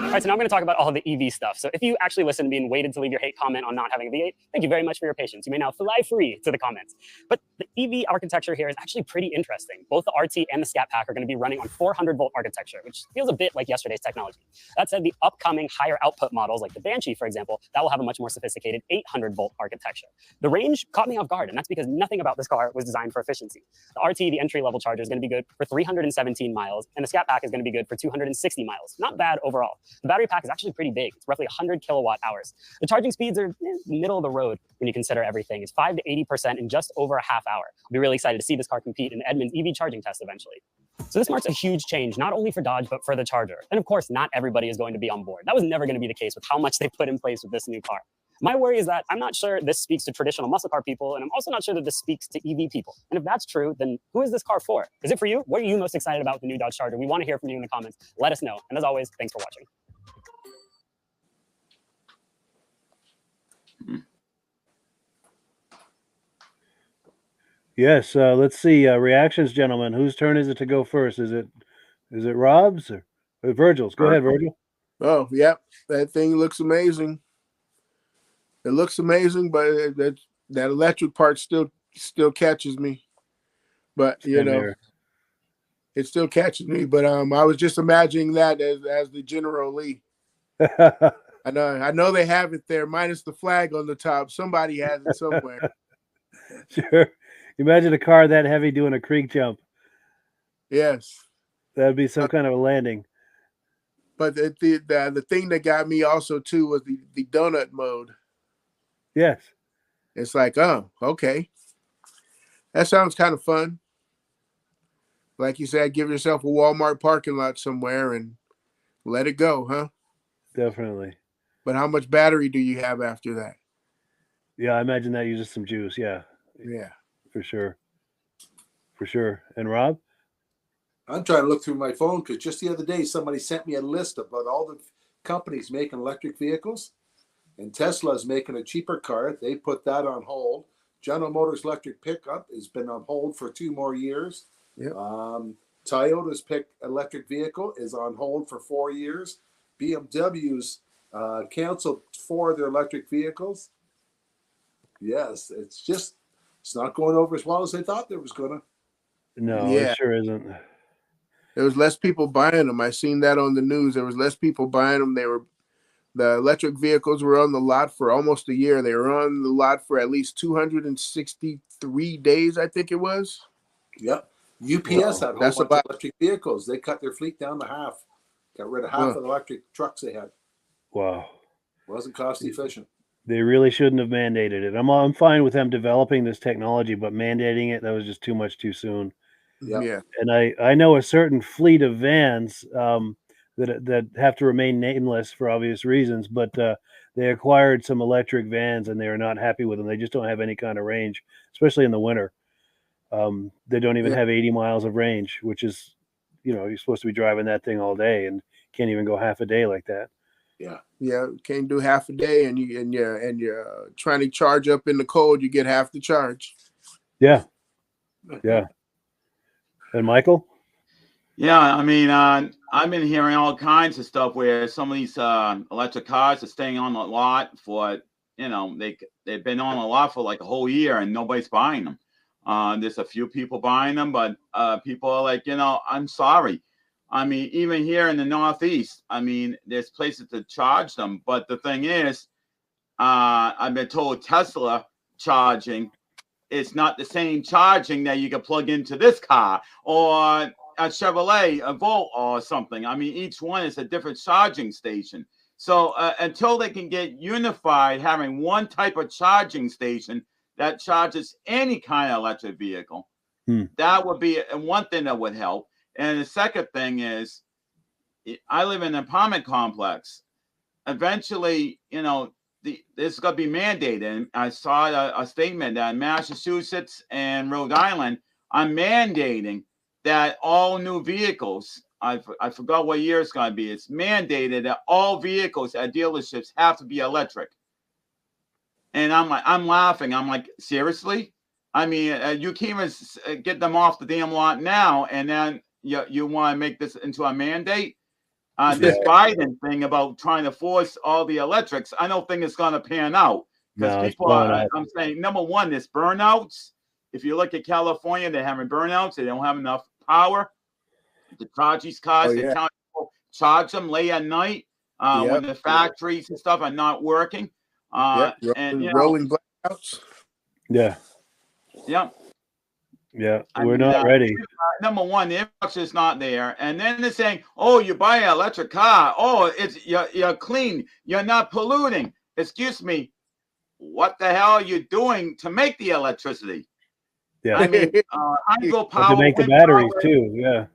All right, so now I'm going to talk about all of the EV stuff. So if you actually listened to me and waited to leave your hate comment on not having a V8, thank you very much for your patience. You may now fly free to the comments. But the EV architecture here is actually pretty interesting. Both the RT and the Scat Pack are going to be running on 400-volt architecture, which feels a bit like yesterday's technology. That said, the upcoming higher output models, like the Banshee, for example, that will have a much more sophisticated 800-volt architecture. The range caught me off guard, and that's because nothing about this car was designed for efficiency. The RT, the entry-level charger, is going to be good for 317 miles, and the Scat Pack is going to be good for 260 miles. Not bad overall. The battery pack is actually pretty big. It's roughly 100 kilowatt hours. The charging speeds are middle of the road when you consider everything. It's 5 to 80% in just over a half hour. I'll be really excited to see this car compete in Edmund's EV charging test eventually. So this marks a huge change, not only for Dodge, but for the Charger. And of course, not everybody is going to be on board. That was never going to be the case with how much they put in place with this new car. My worry is that I'm not sure this speaks to traditional muscle car people, and I'm also not sure that this speaks to EV people. And if that's true, then who is this car for? Is it for you? What are you most excited about with the new Dodge Charger? We want to hear from you in the comments. Let us know. And as always, thanks for watching. Yes, let's see reactions, gentlemen. Whose turn is it to go first? Is it Rob's or Virgil's? Go ahead, Virgil. Oh, yep, that thing looks amazing. It looks amazing, but that electric part still catches me. But you know, it still catches me. But I was just imagining that as the General Lee. I know they have it there, minus the flag on the top. Somebody has it somewhere. Sure. Imagine a car that heavy doing a creek jump. Yes. That'd be some kind of a landing. But the thing that got me also too was the donut mode. Yes. It's like, oh, okay. That sounds kind of fun. Like you said, give yourself a Walmart parking lot somewhere and let it go, huh? Definitely. But how much battery do you have after that? Yeah, I imagine that uses some juice. Yeah. Yeah. For sure. For sure. And Rob? I'm trying to look through my phone because just the other day somebody sent me a list about all the companies making electric vehicles, and Tesla's making a cheaper car. They put that on hold. General Motors electric pickup has been on hold for 2 more years. Yep. Toyota's electric vehicle is on hold for 4 years. BMW's canceled 4 of their electric vehicles. Yes, it's not going over as well as they thought they was going to. No, it sure isn't. There was less people buying them. I seen that on the news. There was less people buying them. The electric vehicles were on the lot for almost a year. They were on the lot for at least 263 days, I think it was. Yep. UPS had a whole bunch of electric vehicles. They cut their fleet down to half. Got rid of half of the electric trucks they had. Wow. Wasn't cost efficient. They really shouldn't have mandated it. I'm fine with them developing this technology, but mandating it, that was just too much too soon. Yep. Yeah. And I know a certain fleet of vans that have to remain nameless for obvious reasons, but they acquired some electric vans and they are not happy with them. They just don't have any kind of range, especially in the winter. They don't even have 80 miles of range, which is, you're supposed to be driving that thing all day and can't even go half a day like that. Yeah. Yeah, can't do half a day, and you're trying to charge up in the cold, you get half the charge. Yeah. Yeah. And Michael? Yeah, I mean, I've been hearing all kinds of stuff where some of these electric cars are staying on the lot for, they've been on the lot for like a whole year and nobody's buying them. There's a few people buying them, but people are like, I'm sorry. I mean, even here in the Northeast, I mean, there's places to charge them. But the thing is, I've been told Tesla charging, it's not the same charging that you can plug into this car or a Chevrolet, a Volt or something. I mean, each one is a different charging station. So until they can get unified, having one type of charging station that charges any kind of electric vehicle, that would be one thing that would help. And the second thing is, I live in an apartment complex. Eventually, this is going to be mandated. And I saw a statement that in Massachusetts and Rhode Island are mandating that all new vehicles, I forgot what year it's going to be, it's mandated that all vehicles at dealerships have to be electric. And I'm laughing. I'm like, seriously? I mean, you can't even get them off the damn lot now, and then you want to make this into a mandate. This Biden thing about trying to force all the electrics, I don't think it's going to pan out because people are. I'm saying number one, there's burnouts. If you look at California, they're having burnouts. They don't have enough power to charge these cars. They tell people charge them late at night when the factories and stuff are not working. And rolling blackouts. Yeah. We're not ready. Number one, the infrastructure is not there, and then they're saying, "Oh, you buy an electric car. Oh, you're clean. You're not polluting." Excuse me, what the hell are you doing to make the electricity? Yeah, I mean, hydro power to make the batteries too. Yeah,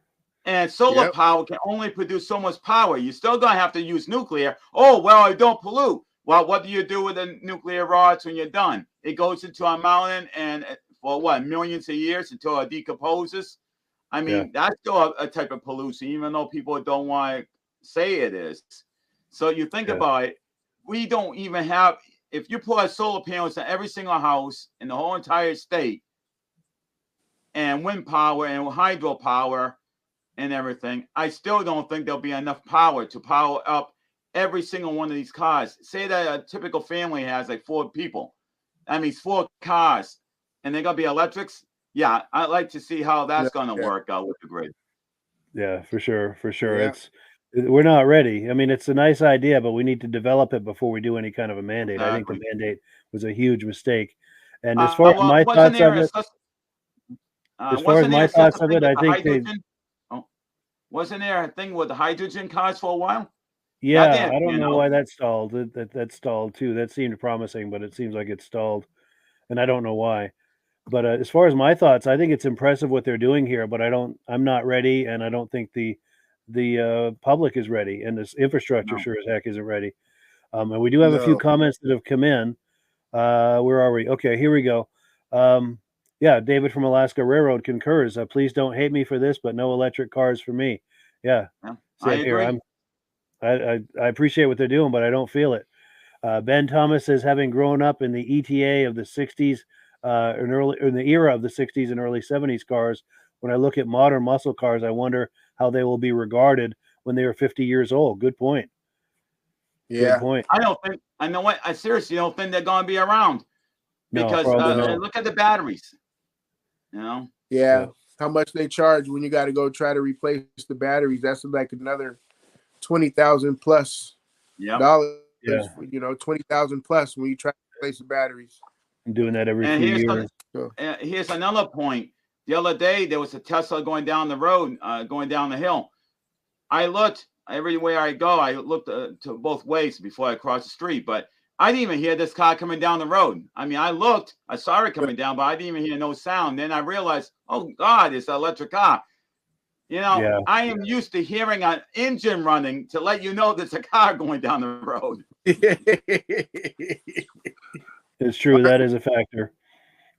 and solar power can only produce so much power. You're still gonna have to use nuclear. Oh, well, I don't pollute. Well, what do you do with the nuclear rods when you're done? It goes into a mountain and for what, millions of years until it decomposes. I mean, that's still a type of pollution, even though people don't want to say it is. So you think about it, we don't even have, if you put solar panels in every single house in the whole entire state, and wind power and hydropower and everything, I still don't think there'll be enough power to power up every single one of these cars. Say that a typical family has like 4 people. That means 4 cars, and they're going to be electrics. Yeah, I'd like to see how that's going to work out with the grid. Yeah, for sure. We're not ready. I mean, it's a nice idea, but we need to develop it before we do any kind of a mandate. Exactly. I think the mandate was a huge mistake. And as far as my thoughts of it, I think wasn't there a thing with the hydrogen cars for a while? Yeah, I don't know why that stalled. That stalled too. That seemed promising, but it seems like it stalled, and I don't know why. But as far as my thoughts, I think it's impressive what they're doing here. But I'm not ready, and I don't think the public is ready, and this infrastructure sure as heck isn't ready. And we do have a few comments that have come in. Where are we? Okay, here we go. Yeah, David from Alaska Railroad concurs. Please don't hate me for this, but no electric cars for me. Yeah, I agree. I appreciate what they're doing, but I don't feel it. Ben Thomas says, having grown up in the ETA of the 60s, in the era of the 60s and early 70s cars, when I look at modern muscle cars, I wonder how they will be regarded when they are 50 years old. Good point. Yeah. Good point. I seriously don't think they're going to be around because look at the batteries. Yeah. How much they charge when you got to go try to replace the batteries? That's like another $20,000 plus dollars. Yeah. 20,000 plus when you try to replace the batteries. I'm doing that every few years. Here's another point. The other day there was a Tesla going down the road, going down the hill. I looked everywhere I go. I looked to both ways before I crossed the street, but I didn't even hear this car coming down the road. I mean, I saw it coming down, but I didn't even hear no sound. Then I realized, oh God, it's an electric car. I am used to hearing an engine running to let you know there's a car going down the road. It's true. That is a factor.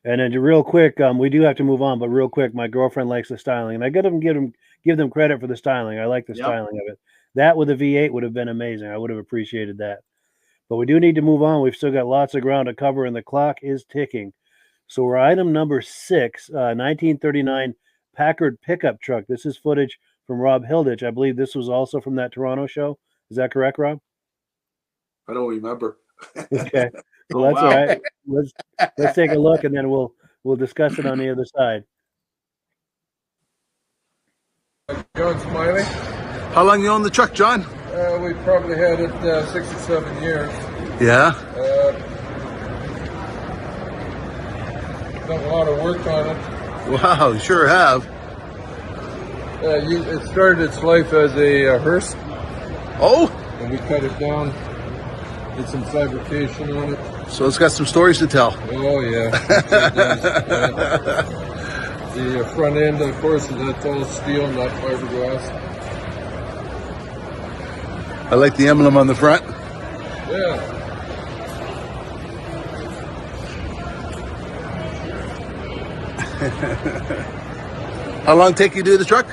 And then real quick, we do have to move on, but real quick, my girlfriend likes the styling, and I got to give them credit for the styling. I like the styling of it. That with a V8 would have been amazing. I would have appreciated that. But we do need to move on. We've still got lots of ground to cover, and the clock is ticking. So we're item number 6, 1939 Packard pickup truck. This is footage from Rob Hilditch. I believe this was also from that Toronto show. Is that correct, Rob? I don't remember. Okay. Well, that's all right. Let's take a look, and then we'll discuss it on the other side. John Smiley. How long you own the truck, John? We probably had it 6 or 7 years. Yeah. Done a lot of work on it. Wow, you sure have. It started its life as a hearse. Oh. And we cut it down. Did some fabrication on it. So it's got some stories to tell. Oh yeah. The front end, of course, that's all steel, not fiberglass. I like the emblem on the front. Yeah. How long take you to do the truck?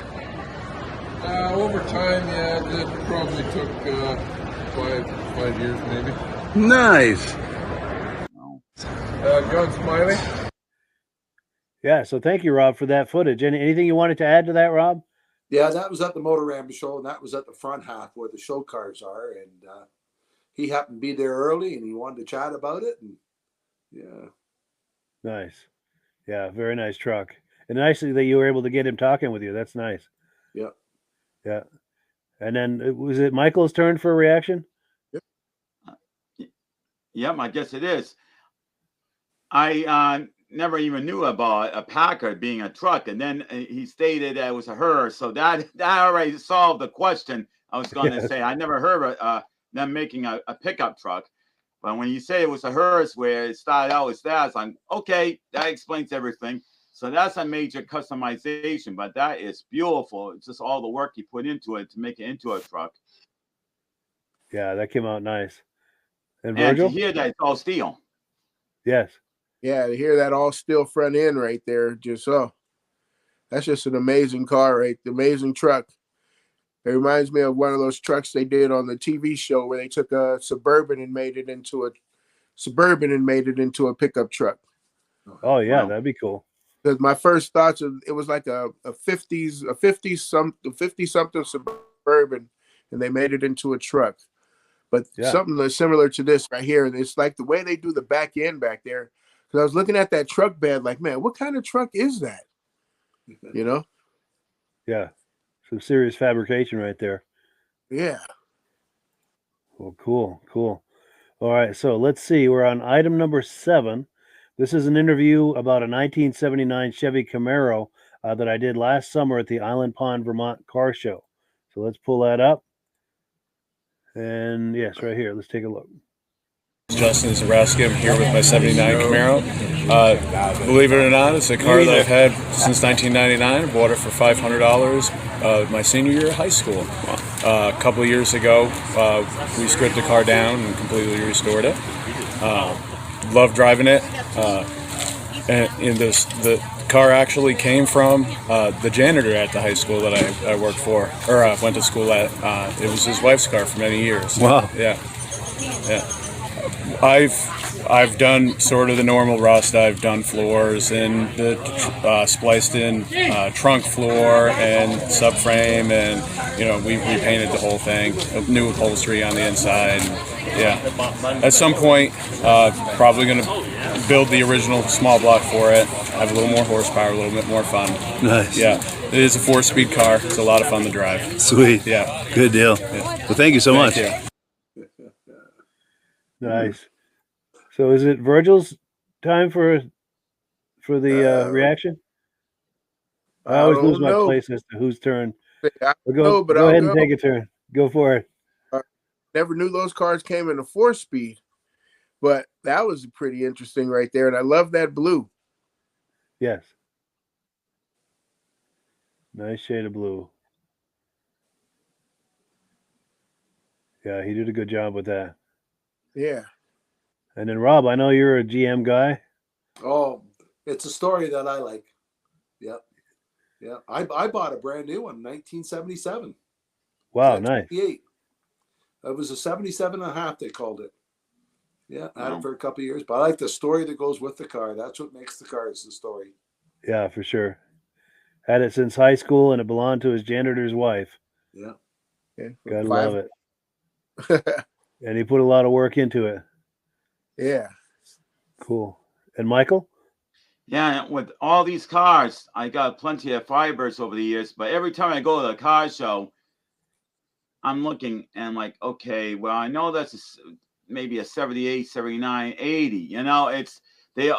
Over time, yeah, it probably took 5 years maybe. Nice. John Smiley. Yeah, so thank you, Rob, for that footage. Anything you wanted to add to that, Rob? Yeah, that was at the Motorama show, and that was at the front half where the show cars are. And he happened to be there early, and he wanted to chat about it. And yeah, nice. Yeah, very nice truck, and nicely that you were able to get him talking with you. That's nice. yeah, Yeah. And then was it Michael's turn for a reaction? Yep, I guess it is. I never even knew about a Packard being a truck, and then he stated that it was a hearse. So that already solved the question I was going to say. I never heard of them making a pickup truck, but when you say it was a hearse where it started out as that, it's like, okay, that explains everything. So that's a major customization, but that is beautiful. It's just all the work he put into it to make it into a truck. Yeah, that came out nice. And And Virgil? to hear that it's all steel. Yes. Yeah, to hear that all steel front end right there, that's just an amazing car, right? The amazing truck. It reminds me of one of those trucks they did on the TV show where they took a Suburban and made it into a pickup truck. Oh yeah, Wow. that'd be cool. Because my first thoughts of it was like a 50 something Suburban, and they made it into a truck. But something that's similar to this right here, it's like the way they do the back end back there. Because I was looking at that truck bed, like, man, what kind of truck is that? You know? Yeah, some serious fabrication right there. Yeah. Well, cool. All right, so let's see. We're on item number 7. This is an interview about a 1979 Chevy Camaro that I did last summer at the Island Pond, Vermont car show. So let's pull that up. And yes, right here. Let's take a look. Justin Zaraski. I'm here with my 79 Camaro. Believe it or not, it's a car that I've had since 1999. I bought it for $500 my senior year of high school. A couple of years ago, we stripped the car down and completely restored it. Love driving it. And the car actually came from the janitor at the high school that I worked for, or went to school at. It was his wife's car for many years. Wow. Yeah. I've done sort of the normal rust. I've done floors and the spliced in trunk floor and subframe, and we repainted the whole thing. New upholstery on the inside. Yeah. At some point, probably going to build the original small block for it. Have a little more horsepower, a little bit more fun. Nice. Yeah. It is a 4-speed car. It's a lot of fun to drive. Sweet. Yeah. Good deal. Yeah. Well, thank you so much. You. Nice. So is it Virgil's time for the reaction? I always lose my place as to whose turn. Go ahead and take a turn. Go for it. Never knew those cars came in a 4-speed, but that was pretty interesting right there. And I love that blue. Yes. Nice shade of blue. Yeah, he did a good job with that. Yeah. And then Rob, I know you're a GM guy. Oh, it's a story that I like. Yep. Yeah. I bought a brand new one in 1977. Wow, nice. 58. It was a 77 and a half, they called it. Yeah, I had it for a couple of years. But I like the story that goes with the car. That's what makes the car is the story. Yeah, for sure. Had it since high school, and it belonged to his janitor's wife. Yeah. Gotta love it. And he put a lot of work into it. Yeah. Cool. And Michael? Yeah, with all these cars, I got plenty of fibers over the years, but every time I go to the car show, I'm looking and I'm like, okay, well, I know that's maybe a 78, 79, 80. They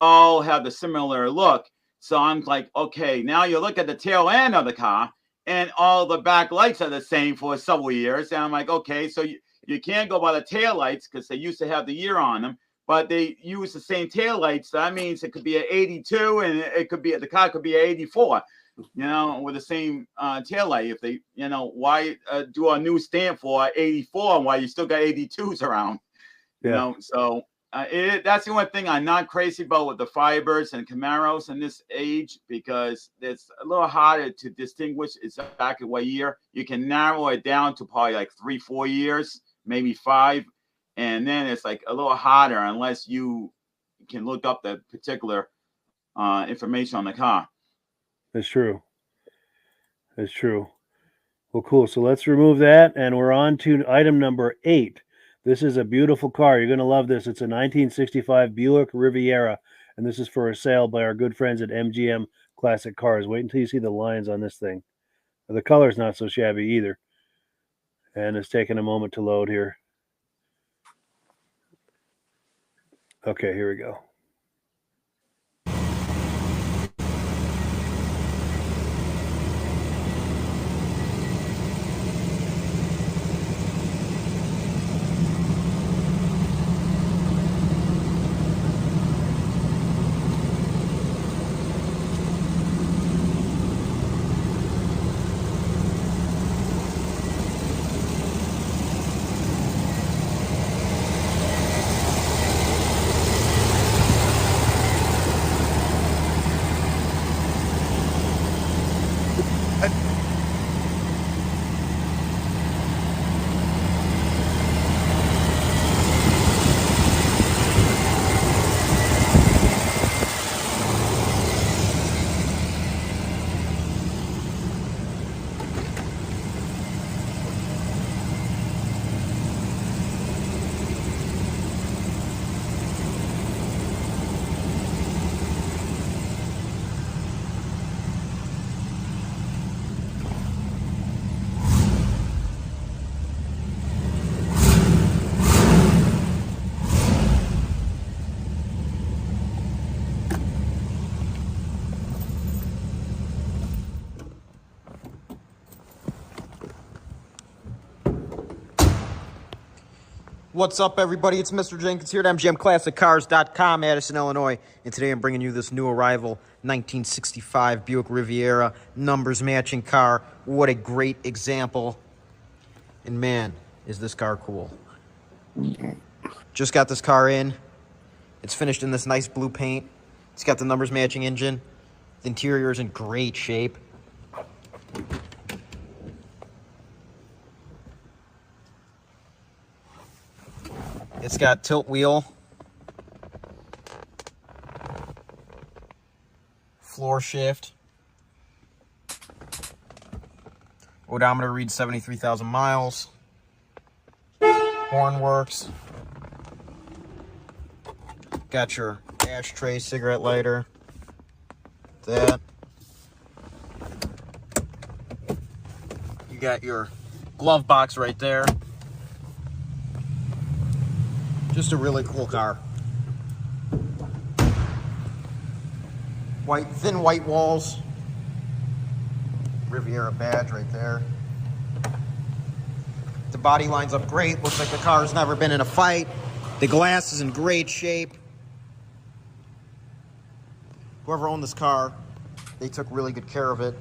all have the similar look. So I'm like, okay, now you look at the tail end of the car and all the back lights are the same for several years. And I'm like, okay, so you can't go by the tail lights because they used to have the year on them, but they use the same tail lights. So that means it could be an 82 and the car could be an 84, with the same tail light. If they, why do a new stamp for 84 while you still got 82s around? So that's the only thing I'm not crazy about with the fibers and Camaros in this age, because it's a little harder to distinguish exactly what year. You can narrow it down to probably like 3-4 years, maybe 5. And then it's like a little harder unless you can look up the particular information on the car. That's true. It's true. Well, cool. So let's remove that, and we're on to item number 8. This is a beautiful car. You're going to love this. It's a 1965 Buick Riviera, and this is for a sale by our good friends at MGM Classic Cars. Wait until you see the lines on this thing. The color's not so shabby either. And it's taking a moment to load here. Okay, here we go. What's up, everybody? It's Mr. Jenkins here at MGMClassicCars.com, Addison, Illinois. And today I'm bringing you this new arrival 1965 Buick Riviera numbers matching car. What a great example. And man, is this car cool. Just got this car in. It's finished in this nice blue paint. It's got the numbers matching engine. The interior is in great shape. It's got tilt wheel, floor shift, odometer reads 73,000 miles, horn works, got your ashtray, cigarette lighter, that. You got your glove box right there. Just a really cool car. Thin white walls. Riviera badge right there. The body lines up great. Looks like the car's never been in a fight. The glass is in great shape. Whoever owned this car, they took really good care of it.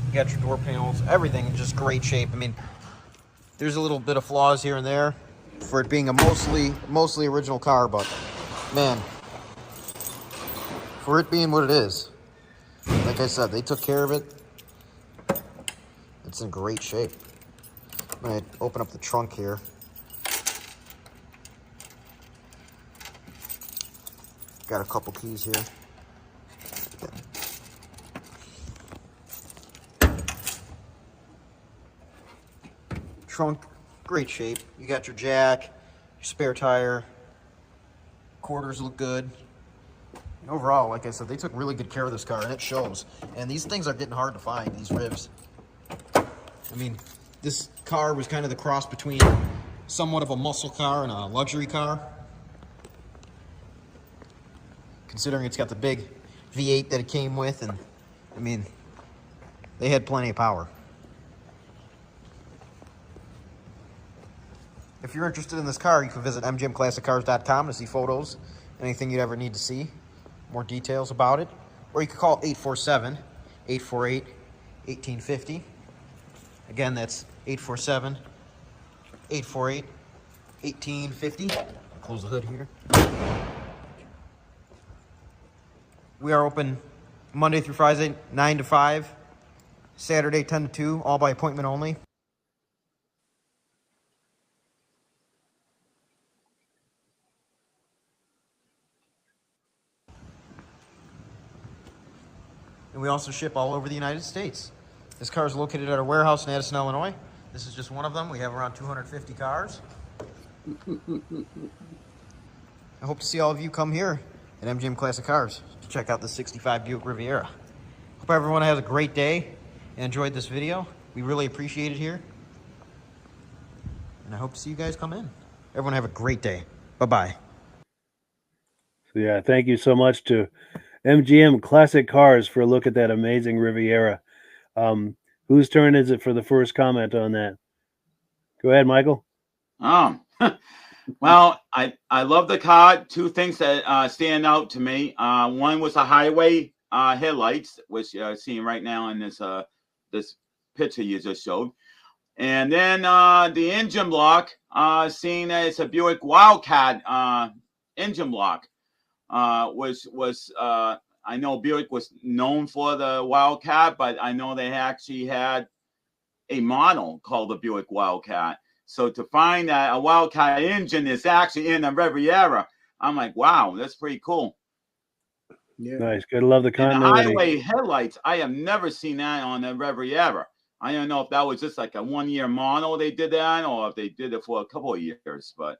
You got your door panels, everything in just great shape. I mean, there's a little bit of flaws here and there for it being a mostly original car, but man, for it being what it is, like I said, they took care of it. It's in great shape. I'm gonna open up the trunk here. Got a couple keys here. Trunk, great shape. You got your jack, your spare tire, quarters look good. And overall, like I said, they took really good care of this car, and it shows. And these things are getting hard to find, these ribs. I mean, this car was kind of the cross between somewhat of a muscle car and a luxury car. Considering it's got the big V8 that it came with, and I mean, they had plenty of power. If you're interested in this car, you can visit MGMClassicCars.com to see photos, anything you'd ever need to see, more details about it. Or you can call 847-848-1850. Again, that's 847-848-1850. Close the hood here. We are open Monday through Friday, 9 to 5. Saturday, 10 to 2, all by appointment only. and we also ship all over the United States. This car is located at our warehouse in Addison, Illinois. This is just one of them. We have around 250 cars. I hope to see all of you come here at MGM Classic Cars to check out the 65 Buick Riviera. Hope everyone has a great day and enjoyed this video. We really appreciate it here. And I hope to see you guys come in. Everyone have a great day. Bye-bye. So yeah, thank you so much to MGM Classic Cars for a look at that amazing Riviera. Whose turn is it for the first comment on that? Go ahead, Michael. Well, I love the car. Two things that stand out to me. One was the highway headlights, which you're seeing right now in this picture you just showed. And then the engine block, seeing that it's a Buick Wildcat engine block, which was I know Buick was known for the Wildcat, but I know they actually had a model called the Buick Wildcat. So to find that a Wildcat engine is actually in a Riviera, I'm like, wow, that's pretty cool. Yeah. Nice. Gotta love the continuity. And the highway headlights, I have never seen that on a Riviera. I don't know if that was just like a one-year model they did that, or if they did it for a couple of years. But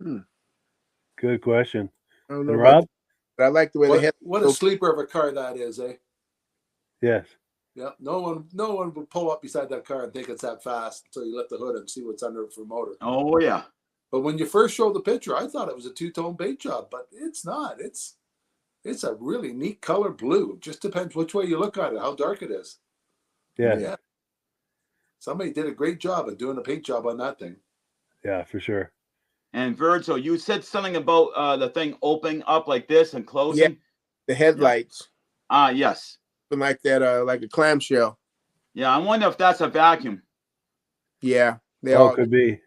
good question. I don't know, Rob? But I like the way they had. What a sleeper of a car that is, eh? Yes. Yeah. No one would pull up beside that car and think it's that fast until you lift the hood and see what's under it for motor. Oh yeah. But when you first showed the picture, I thought it was a two-tone paint job, but it's not. It's a really neat color blue. It just depends which way you look at it, how dark it is. Yeah. Somebody did a great job of doing a paint job on that thing. Yeah, for sure. And Virgil, you said something about the thing opening up like this and closing. Yeah, the headlights. Yes. Like that, like a clamshell. Yeah, I wonder if that's a vacuum. Yeah, they all all could be.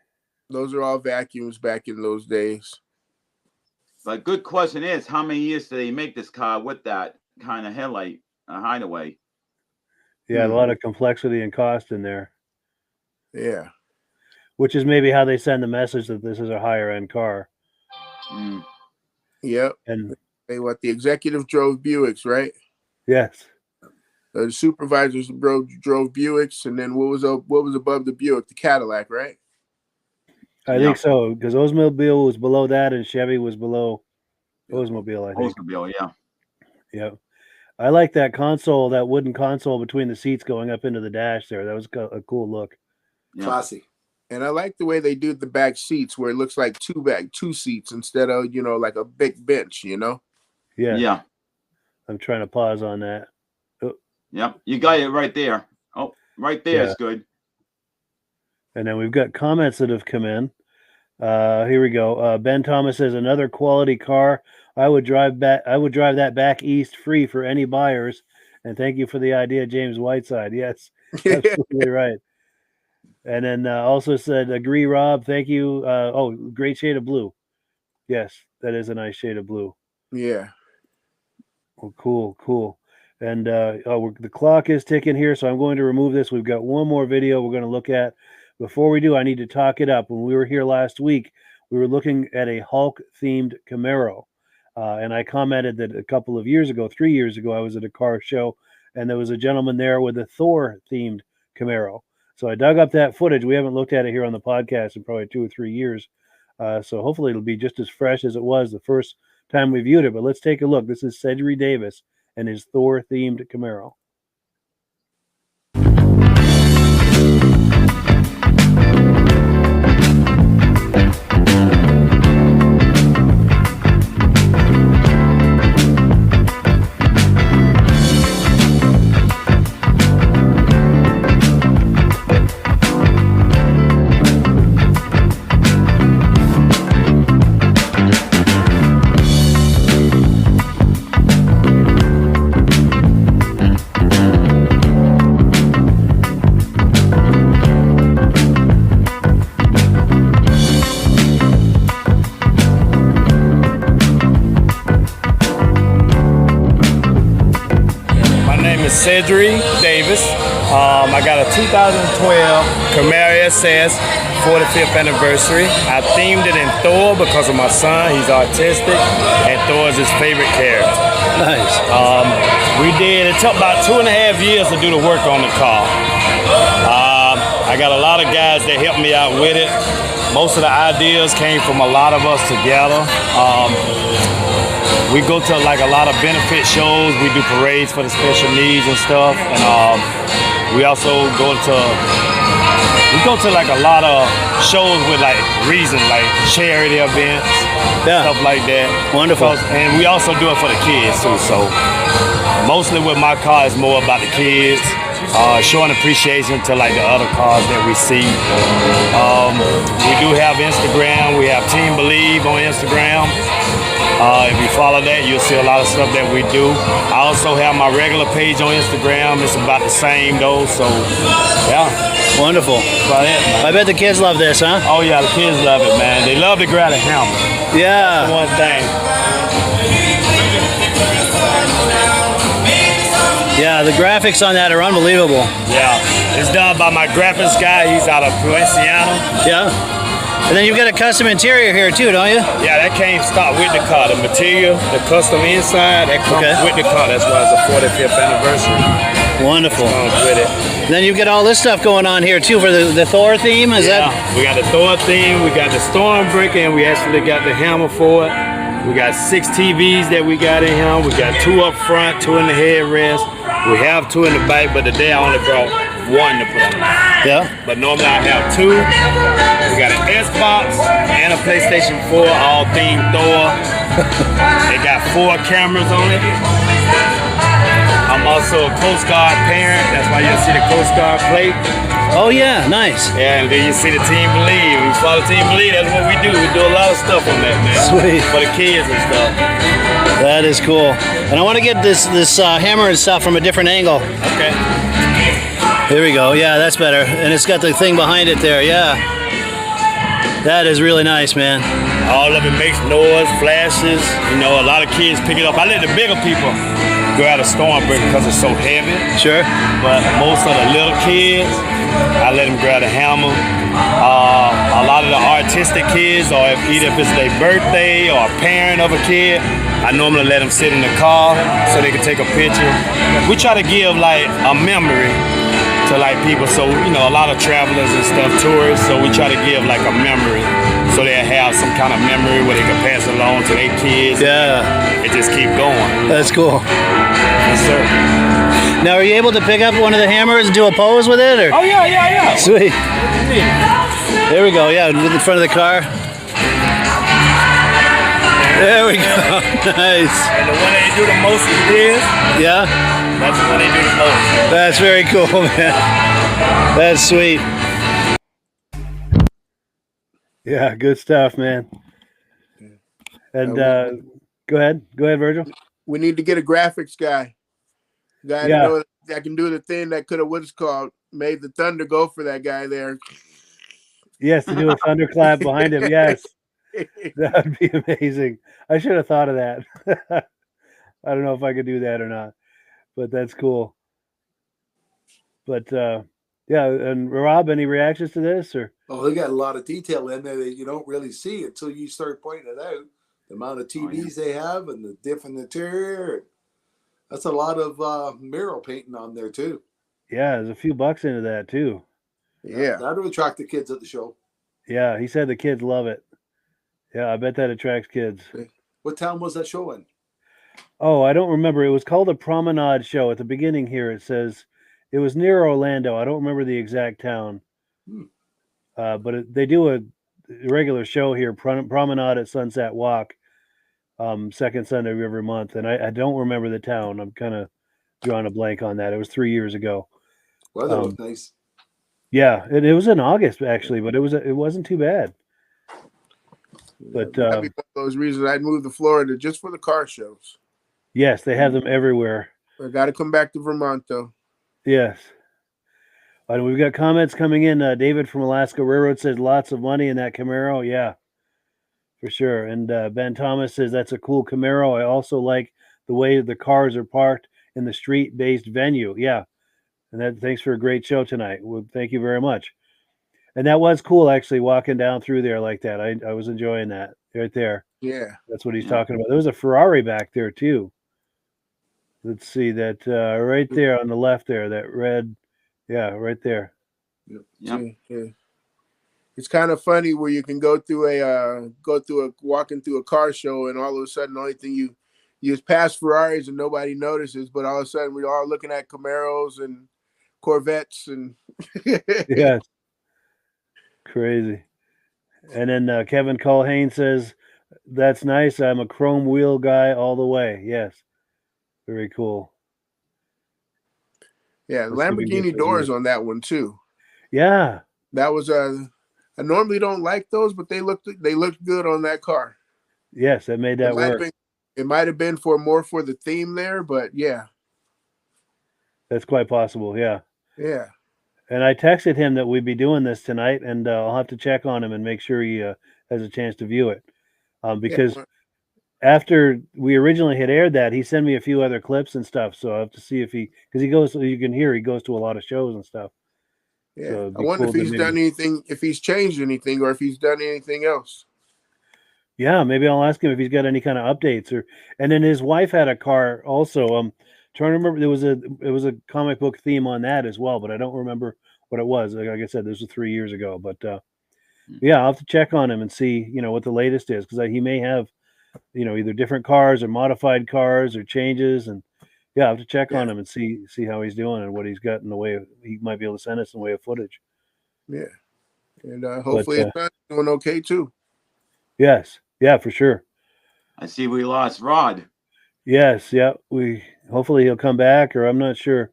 Those are all vacuums back in those days. But good question is, how many years did they make this car with that kind of headlight hideaway? Yeah, a lot of complexity and cost in there. Yeah. Which is maybe how they send the message that this is a higher end car. Yep. And the executive drove Buicks, right? Yes. The supervisors drove Buicks, and then what was above the Buick? The Cadillac, right? I think so, because Oldsmobile was below that, and Chevy was below Oldsmobile, I think. Oldsmobile, yeah. Yep. I like that console, that wooden console between the seats going up into the dash there. That was a cool look. Yeah. Classy. And I like the way they do the back seats, where it looks like two seats instead of, like a big bench, Yeah. Yeah. I'm trying to pause on that. Oh. Yep. You got it right there. Oh, right there is good. And then we've got comments that have come in. Here we go. Ben Thomas says, another quality car. I would drive that back east free for any buyers. And thank you for the idea, James Whiteside. Yes, absolutely right. And then also said, agree, Rob. Thank you. Great shade of blue. Yes, that is a nice shade of blue. Yeah. Well, cool. And the clock is ticking here, so I'm going to remove this. We've got one more video we're going to look at. Before we do, I need to talk it up. When we were here last week, we were looking at a Hulk-themed Camaro. And I commented that a couple of years ago, 3 years ago, I was at a car show, and there was a gentleman there with a Thor-themed Camaro. So I dug up that footage. We haven't looked at it here on the podcast in probably 2 or 3 years. So hopefully it'll be just as fresh as it was the first time we viewed it. But let's take a look. This is Cedric Davis and his Thor-themed Camaro. Cedric Davis. I got a 2012 Camaro SS 45th anniversary. I themed it in Thor because of my son. He's autistic, and Thor is his favorite character. Nice. It took about 2.5 years to do the work on the car. I got a lot of guys that helped me out with it. Most of the ideas came from a lot of us together. We go to like a lot of benefit shows. We do parades for the special needs and stuff. And we also go to like a lot of shows with like reasons, like charity events, stuff like that. Wonderful. And we also do it for the kids too. So mostly with my car is more about the kids. Showing appreciation to like the other cars that we see. We do have Instagram. We have Team Believe on Instagram. If you follow that, you'll see a lot of stuff that we do. I also have my regular page on Instagram. It's about the same though. So yeah. Wonderful. About it, man. I bet the kids love this, huh? Oh yeah, the kids love it, man. They love to grab a hammer. Yeah. That's the one thing. Yeah, the graphics on that are unbelievable. Yeah, it's done by my graphics guy. He's out of Valenciano. Yeah. And then you've got a custom interior here too, don't you? Yeah, that came start with the car. The material, the custom inside, that comes with the car. That's why it's a 45th anniversary. Wonderful. Comes with it. And then you've got all this stuff going on here too for the Thor theme. Is that? We got the Thor theme. We got the Stormbreaker, and we actually got the hammer for it. We got 6 TVs that we got in here. We got 2 up front, 2 in the headrest. We have 2 in the back, but today I only brought 1 to put on. Yeah. But normally I have 2. We got an Xbox and a PlayStation 4, all themed Thor. They got 4 cameras on it. I'm also a Coast Guard parent. That's why you see the Coast Guard plate. Oh yeah, nice. Yeah, and then you see the Team Believe. We follow Team Believe. That's what we do. We do a lot of stuff on that, man. Sweet. For the kids and stuff. That is cool. And I want to get this hammer and stuff from a different angle. Okay. Here we go. Yeah, that's better. And it's got the thing behind it there. Yeah. That is really nice, man. All of it makes noise, flashes. You know, a lot of kids pick it up. I let the bigger people go out of Stormbreaker because it's so heavy. Sure. But most of the little kids, I let them grab the hammer. A lot of the artistic kids, or either if it's their birthday or a parent of a kid, I normally let them sit in the car so they can take a picture. We try to give like a memory to like people, so you know, a lot of travelers and stuff, tourists, so we try to give like a memory so they have some kind of memory where they can pass it along to their kids. Yeah. And just keep going. That's cool. Yes, sir. Now, are you able to pick up one of the hammers and do a pose with it? Or? Oh, yeah. Sweet. There we go. Yeah, in front of the car. There we go. Nice. And the one they do the most is this. Yeah? That's the one they do the most. That's very cool, man. That's sweet. Yeah, good stuff, man. And go ahead, Virgil. We need to get a graphics guy. Yeah. To know that can do the thing that could have what's called made the thunder go for that guy there. Yes, to do a thunderclap behind him. Yes, that would be amazing. I should have thought of that. I don't know if I could do that or not, but that's cool. But yeah, and Rob, any reactions to this or? Oh, they got a lot of detail in there that you don't really see until you start pointing it out. The amount of TVs they have and the different interior. That's a lot of mural painting on there too. Yeah, there's a few bucks into that too. Yeah, that'll attract the kids at the show. Yeah, he said the kids love it. Yeah, I bet that attracts kids. What town was that show in? Oh, I don't remember. It was called a Promenade Show. At the beginning here, it says it was near Orlando. I don't remember the exact town. But they do a regular show here, Promenade at Sunset Walk, second Sunday of every month. And I don't remember the town. I'm kind of drawing a blank on that. It was 3 years ago. Well, that was nice. Yeah, it was in August actually, but it wasn't too bad. But that'd be one of those reasons I'd move to Florida just for the car shows. Yes, they have them everywhere. I got to come back to Vermont though. Yes. And we've got comments coming in. David from Alaska Railroad says lots of money in that Camaro. Yeah, for sure. And Ben Thomas says that's a cool Camaro. I also like the way the cars are parked in the street-based venue. Yeah, And thanks for a great show tonight. Well, thank you very much. And that was cool, actually, walking down through there like that. I was enjoying that right there. Yeah. That's what he's talking about. There was a Ferrari back there, too. Let's see that right there on the left there, that red. Yeah, right there. Yeah. It's kind of funny where you can walking through a car show, and all of a sudden, the only thing you just pass Ferraris and nobody notices, but all of a sudden we're all looking at Camaros and Corvettes and Yes, crazy. And then Kevin Culhane says, "That's nice. I'm a chrome wheel guy all the way." Yes, very cool. Yeah, Lamborghini doors on that one too. Yeah, that was I normally don't like those, but they looked good on that car. Yes, that made that work. It might have been more for the theme there, but yeah, that's quite possible. Yeah. Yeah. And I texted him that we'd be doing this tonight, and I'll have to check on him and make sure he has a chance to view it. Because after we originally had aired that, he sent me a few other clips and stuff. So I have to see if because he goes, you can hear he goes to a lot of shows and stuff. Yeah. So I wonder if he's done anything, if he's changed anything, or if he's done anything else. Yeah, maybe I'll ask him if he's got any kind of updates. And then his wife had a car also. Trying to remember, it was a comic book theme on that as well, but I don't remember what it was. Like I said, this was 3 years ago. But yeah, I'll have to check on him and see, what the latest is, because he may have, either different cars or modified cars or changes. And yeah, I have to check on him and see how he's doing and what he's got in the way of. He might be able to send us in the way of footage. Yeah, and hopefully it's doing okay too. Yes, yeah, for sure. I see we lost Rod. Yes, yeah. Hopefully he'll come back, or I'm not sure.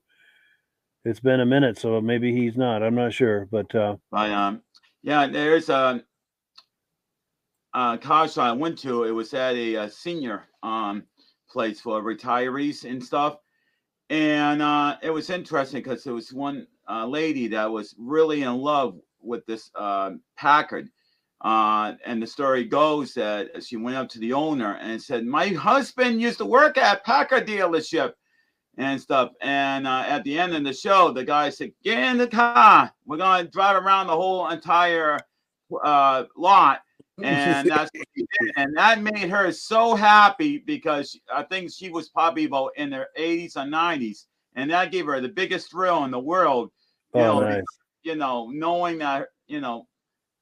It's been a minute, so maybe he's not. I'm not sure, but yeah, there's a car show I went to. It was at a senior place for retirees and stuff, and it was interesting because there was one lady that was really in love with this Packard. And the story goes that she went up to the owner and said, "My husband used to work at Packard dealership and stuff." And at the end of the show, the guy said, "Get in the car. We're going to drive around the whole entire lot." And that's what he did. And that made her so happy, because I think she was probably about in her 80s or 90s. And that gave her the biggest thrill in the world, nice. Knowing that,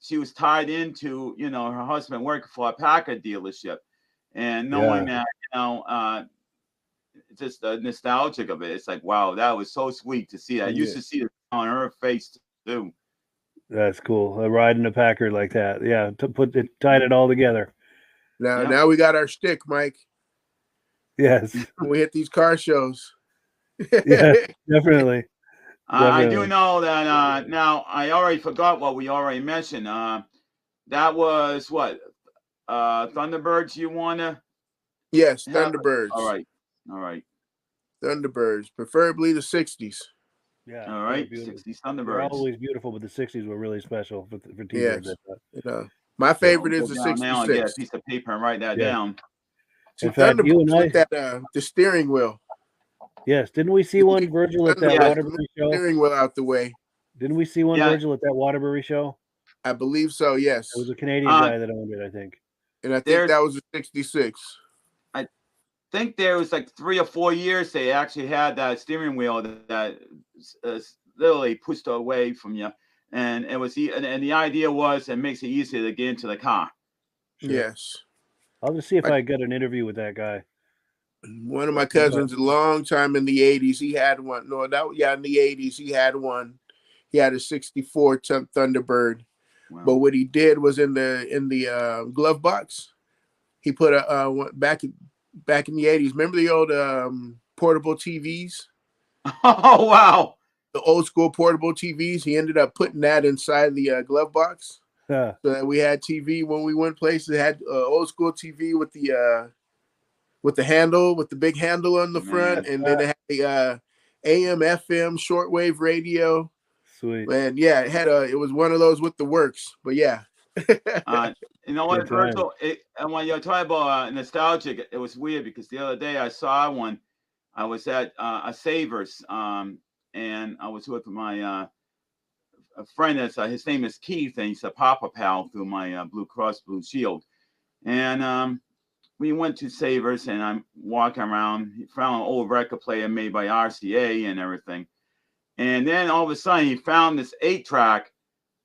she was tied into, her husband working for a Packard dealership, and knowing that, just the nostalgic of it. It's like, wow, that was so sweet to see that. I used to see it on her face too. That's cool. Riding a Packard like that. Yeah. Tied it all together. Now we got our stick, Mike. Yes. When we hit these car shows. Yeah, definitely. I do know that now I already forgot what we already mentioned. That was what? Thunderbirds you wanna? Yes, Thunderbirds. All right. Thunderbirds, preferably the 60s. Yeah. All right. 60s Thunderbirds. They're always beautiful, but the 60s were really special for T-birds. Yes. My favorite is the 66. Now and get a piece of paper and write that down. In fact, you and I with that the steering wheel. Yes, didn't we see one, Virgil, at that Waterbury show? Steering wheel out the way. Didn't we see one, Virgil, at that Waterbury show? I believe so. Yes. It was a Canadian guy that owned it, I think. And I think that was a 66. I think there was like 3 or 4 years they actually had that steering wheel that literally pushed away from you, and it was and the idea was it makes it easier to get into the car. Sure. Yes. I'll just see if I get an interview with that guy. One of my cousins, a long time in the 80s, he had one. In the 80s, he had one. He had a 64 Thunderbird. Wow. But what he did was in the glove box, he put a back in the 80s. Remember the old portable TVs? Oh, wow. The old school portable TVs. He ended up putting that inside the glove box. Yeah. So that we had TV when we went places. It had old school TV with the handle, with the big handle on the front, and then it had the AM, FM, shortwave radio. Sweet. And yeah, it was one of those with the works. But yeah. You know what, Virgil? And when you're talking about nostalgic, it was weird because the other day I saw one. I was at a Savers, and and I was with my a friend. That's his name is Keith, and he's a Papa Pal through my Blue Cross Blue Shield. And we went to Savers, and I'm walking around. He found an old record player made by RCA and everything. And then all of a sudden, he found this 8-track,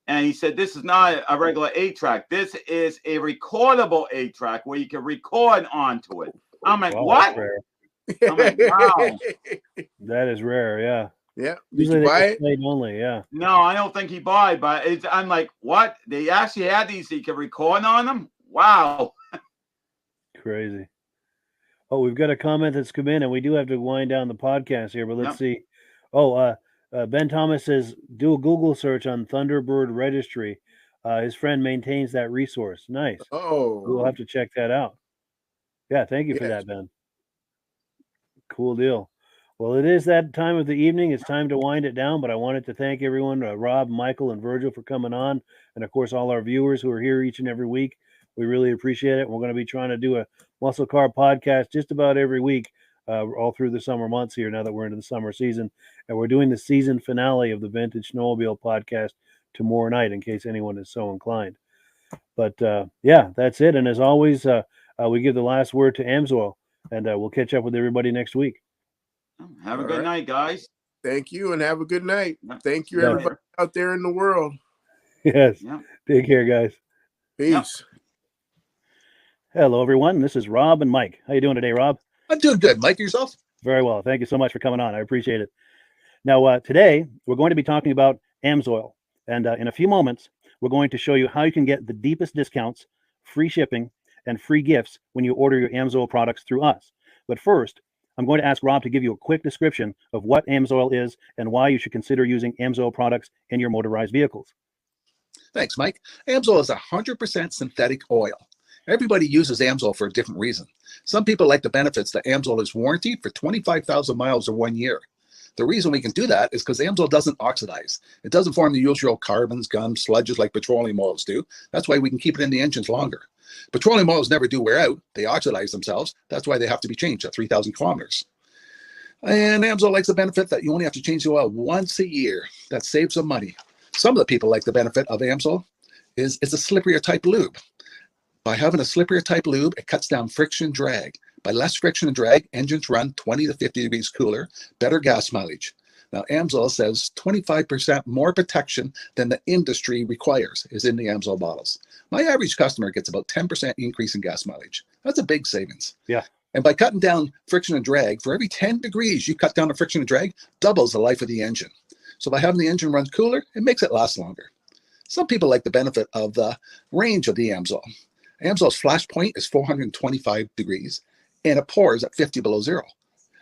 and he said, "This is not a regular 8-track. This is a recordable 8-track where you can record onto it." I'm like, Wow, "What?" I'm like, "Wow." That is rare, yeah. Yeah. Usually Did you buy they it? played only, yeah. No, I don't think he bought it, but I'm like, "What? They actually had these so you can record on them?" Wow. Crazy. Oh, we've got a comment that's come in, and we do have to wind down the podcast here, but let's see. Oh, Ben Thomas says, do a Google search on Thunderbird Registry. His friend maintains that resource. Nice. Oh. We'll have to check that out. Yeah, thank you for that, Ben. Cool deal. Well, it is that time of the evening. It's time to wind it down, but I wanted to thank everyone, Rob, Michael, and Virgil for coming on, and of course, all our viewers who are here each and every week. We really appreciate it. We're going to be trying to do a muscle car podcast just about every week, all through the summer months here, now that we're into the summer season. And we're doing the season finale of the Vintage Snowmobile podcast tomorrow night, in case anyone is so inclined. But yeah, that's it. And as always, we give the last word to Amsoil, and we'll catch up with everybody next week. Have a good night, guys. Thank you, and have a good night. Thank you, everybody out there in the world. Yes. Take care, guys. Peace. Hello, everyone. This is Rob and Mike. How you doing today, Rob? I'm doing good. Mike, yourself? Very well. Thank you so much for coming on. I appreciate it. Now, today, we're going to be talking about Amsoil. And in a few moments, we're going to show you how you can get the deepest discounts, free shipping, and free gifts when you order your Amsoil products through us. But first, I'm going to ask Rob to give you a quick description of what Amsoil is and why you should consider using Amsoil products in your motorized vehicles. Thanks, Mike. Amsoil is 100% synthetic oil. Everybody uses Amsoil for a different reason. Some people like the benefits that Amsoil is warranted for 25,000 miles or 1 year. The reason we can do that is because Amsoil doesn't oxidize. It doesn't form the usual carbons, gums, sludges like petroleum oils do. That's why we can keep it in the engines longer. Petroleum oils never do wear out. They oxidize themselves. That's why they have to be changed at 3,000 kilometers. And Amsoil likes the benefit that you only have to change the oil once a year. That saves some money. Some of the people like the benefit of Amsoil is it's a slipperier type lube. By having a slipperier type lube, it cuts down friction and drag. By less friction and drag, engines run 20 to 50 degrees cooler, better gas mileage. Now, Amsoil says 25% more protection than the industry requires is in the Amsoil bottles. My average customer gets about 10% increase in gas mileage. That's a big savings. Yeah. And by cutting down friction and drag, for every 10 degrees you cut down the friction and drag, doubles the life of the engine. So by having the engine run cooler, it makes it last longer. Some people like the benefit of the range of the Amsoil. Amsoil's flash point is 425 degrees, and it pours at 50 below zero.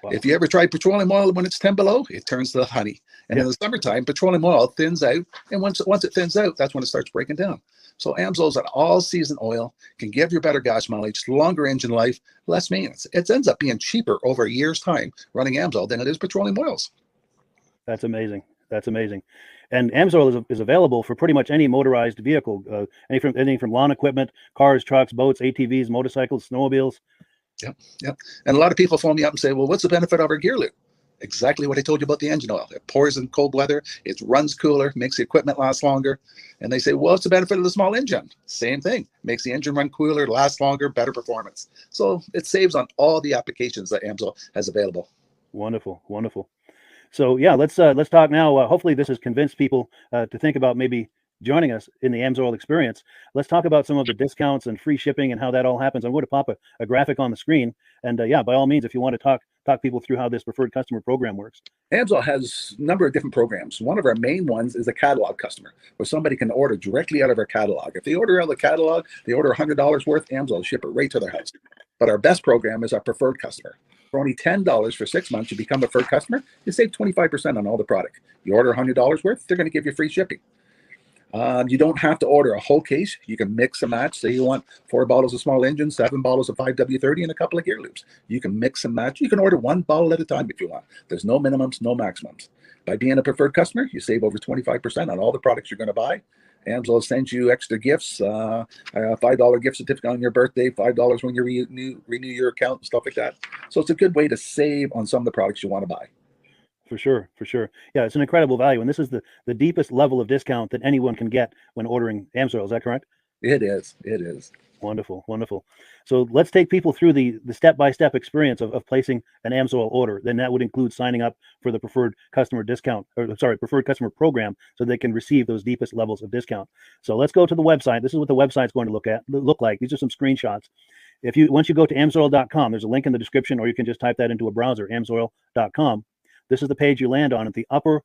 Wow. If you ever try petroleum oil when it's 10 below, it turns to honey. And in the summertime, petroleum oil thins out, and once it thins out, that's when it starts breaking down. So Amsoil's an all-season oil, can give you better gas mileage, longer engine life, less maintenance. It ends up being cheaper over a year's time running Amsoil than it is petroleum oils. That's amazing. That's amazing. And Amsoil is available for pretty much any motorized vehicle, anything from lawn equipment, cars, trucks, boats, ATVs, motorcycles, snowmobiles. Yep. And a lot of people phone me up and say, well, what's the benefit of our gear lube? Exactly what I told you about the engine oil. It pours in cold weather, it runs cooler, makes the equipment last longer. And they say, well, what's the benefit of the small engine? Same thing. Makes the engine run cooler, last longer, better performance. So it saves on all the applications that Amsoil has available. Wonderful, wonderful. So yeah, let's talk now. Hopefully this has convinced people to think about maybe joining us in the Amsoil experience. Let's talk about some of the discounts and free shipping and how that all happens. I'm going to pop a graphic on the screen. And yeah, by all means, if you want to talk people through how this preferred customer program works. Amsoil has a number of different programs. One of our main ones is a catalog customer, where somebody can order directly out of our catalog. If they order out of the catalog, they order $100 worth, Amsoil will ship it right to their house. But our best program is our preferred customer. For only $10 for 6 months, you become a preferred customer, you save 25% on all the product. You order $100 worth, they're going to give you free shipping. You don't have to order a whole case. You can mix and match. Say you want 4 bottles of small engine, 7 bottles of 5W30, and a couple of gear loops. You can mix and match. You can order 1 bottle at a time if you want. There's no minimums, no maximums. By being a preferred customer, you save over 25% on all the products you're going to buy. Amsoil sends you extra gifts, $5 gift certificate on your birthday, $5 when you renew your account and stuff like that. So it's a good way to save on some of the products you want to buy. For sure, for sure. Yeah, it's an incredible value, and this is the deepest level of discount that anyone can get when ordering AMSOIL. Is that correct? It is. It is. Wonderful, wonderful. So let's take people through the step-by-step experience of placing an AMSOIL order. Then that would include signing up for the preferred customer discount, or sorry, preferred customer program, so they can receive those deepest levels of discount. So let's go to the website. This is what the website's going to look like. These are some screenshots. Once you go to amsoil.com, there's a link in the description, or you can just type that into a browser, amsoil.com. This is the page you land on. At the upper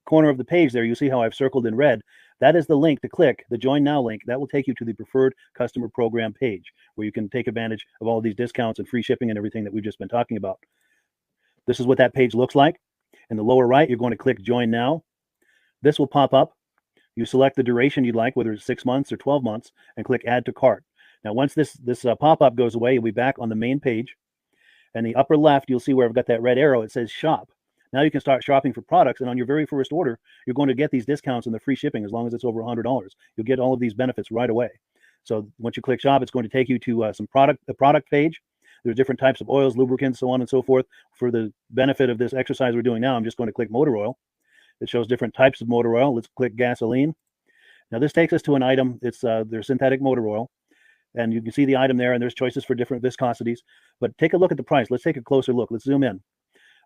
corner of the page there, you see how I've circled in red. That is the link to click, the Join Now link. That will take you to the preferred customer program page, where you can take advantage of all of these discounts and free shipping and everything that we've just been talking about. This is what that page looks like. In the lower right, you're going to click Join Now. This will pop up. You select the duration you'd like, whether it's 6 months or 12 months, and click Add to Cart. Now, once this pop-up goes away, you'll be back on the main page. And the upper left, you'll see where I've got that red arrow. It says Shop. Now you can start shopping for products, and on your very first order, you're going to get these discounts and the free shipping as long as it's over $100. You'll get all of these benefits right away. So once you click Shop, it's going to take you to the product page. There's different types of oils, lubricants, so on and so forth. For the benefit of this exercise we're doing now, I'm just going to click motor oil. It shows different types of motor oil. Let's click gasoline. Now this takes us to an item. It's their synthetic motor oil. And you can see the item there, and there's choices for different viscosities. But take a look at the price. Let's take a closer look. Let's zoom in.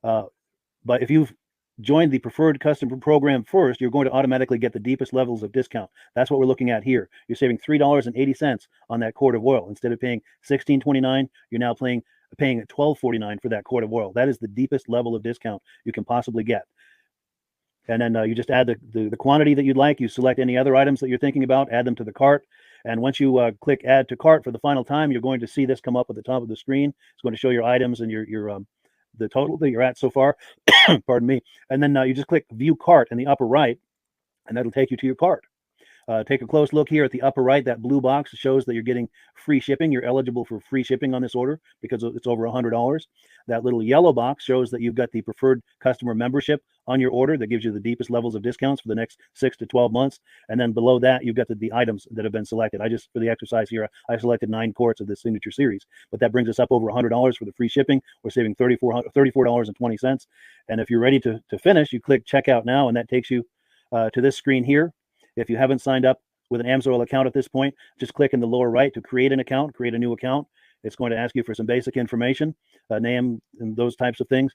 But if you've joined the preferred customer program first, you're going to automatically get the deepest levels of discount. That's what we're looking at here. You're saving $3.80 on that quart of oil. Instead of paying $16.29, you're now paying $12.49 for that quart of oil. That is the deepest level of discount you can possibly get. And then you just add the quantity that you'd like. You select any other items that you're thinking about, add them to the cart. And once you click Add to Cart for the final time, you're going to see this come up at the top of the screen. It's going to show your items and your the total that you're at so far. Pardon me. And then you just click View Cart in the upper right, and that'll take you to your cart. Take a close look here at the upper right. That blue box shows that you're getting free shipping. You're eligible for free shipping on this order because it's over $100. That little yellow box shows that you've got the preferred customer membership on your order. That gives you the deepest levels of discounts for the next 6 to 12 months. And then below that, you've got the items that have been selected. For the exercise here, I selected 9 quarts of the signature series, but that brings us up over $100 for the free shipping. We're saving $34.20. And if you're ready to finish, you click Checkout Now, and that takes you to this screen here. If you haven't signed up with an AMSOIL account at this point, just click in the lower right to create an account, create a new account. It's going to ask you for some basic information, name and those types of things.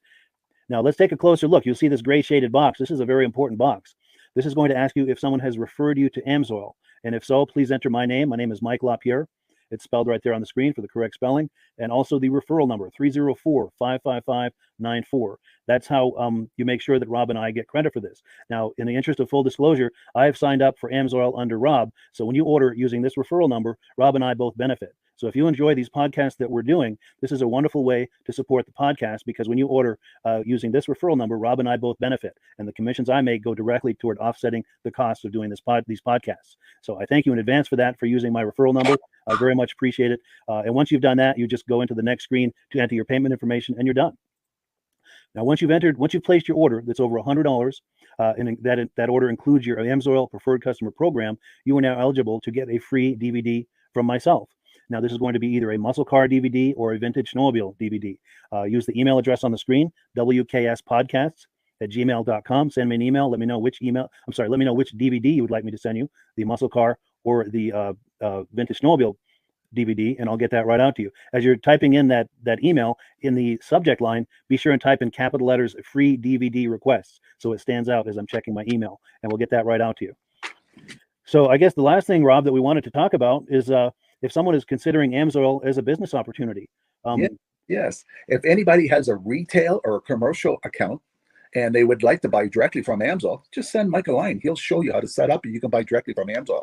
Now let's take a closer look. You'll see this gray shaded box. This is a very important box. This is going to ask you if someone has referred you to AMSOIL. And if so, please enter my name. My name is Mike LaPierre. It's spelled right there on the screen for the correct spelling. And also the referral number, 304-555-94. That's how you make sure that Rob and I get credit for this. Now, in the interest of full disclosure, I have signed up for AMSOIL under Rob. So when you order using this referral number, Rob and I both benefit. So if you enjoy these podcasts that we're doing, this is a wonderful way to support the podcast, because when you order using this referral number, Rob and I both benefit. And the commissions I make go directly toward offsetting the cost of doing these podcasts. So I thank you in advance for using my referral number. I very much appreciate it. And once you've done that, you just go into the next screen to enter your payment information, and you're done. Now, once you've placed your order that's over $100, and that order includes your AMSOIL preferred customer program, you are now eligible to get a free DVD from myself. Now, this is going to be either a muscle car DVD or a vintage snowmobile DVD. Use the email address on the screen, wkspodcasts@gmail.com. Send me an email. Let me know which DVD you would like me to send you, the muscle car or the vintage snowmobile DVD, and I'll get that right out to you. As you're typing in that email, in the subject line, be sure and type in capital letters "free DVD requests" so it stands out as I'm checking my email, and we'll get that right out to you. So I guess the last thing, Rob, that we wanted to talk about is if someone is considering AMSOIL as a business opportunity. Yes. If anybody has a retail or a commercial account and they would like to buy directly from AMSOIL, just send Mike a line. He'll show you how to set up, and you can buy directly from AMSOIL.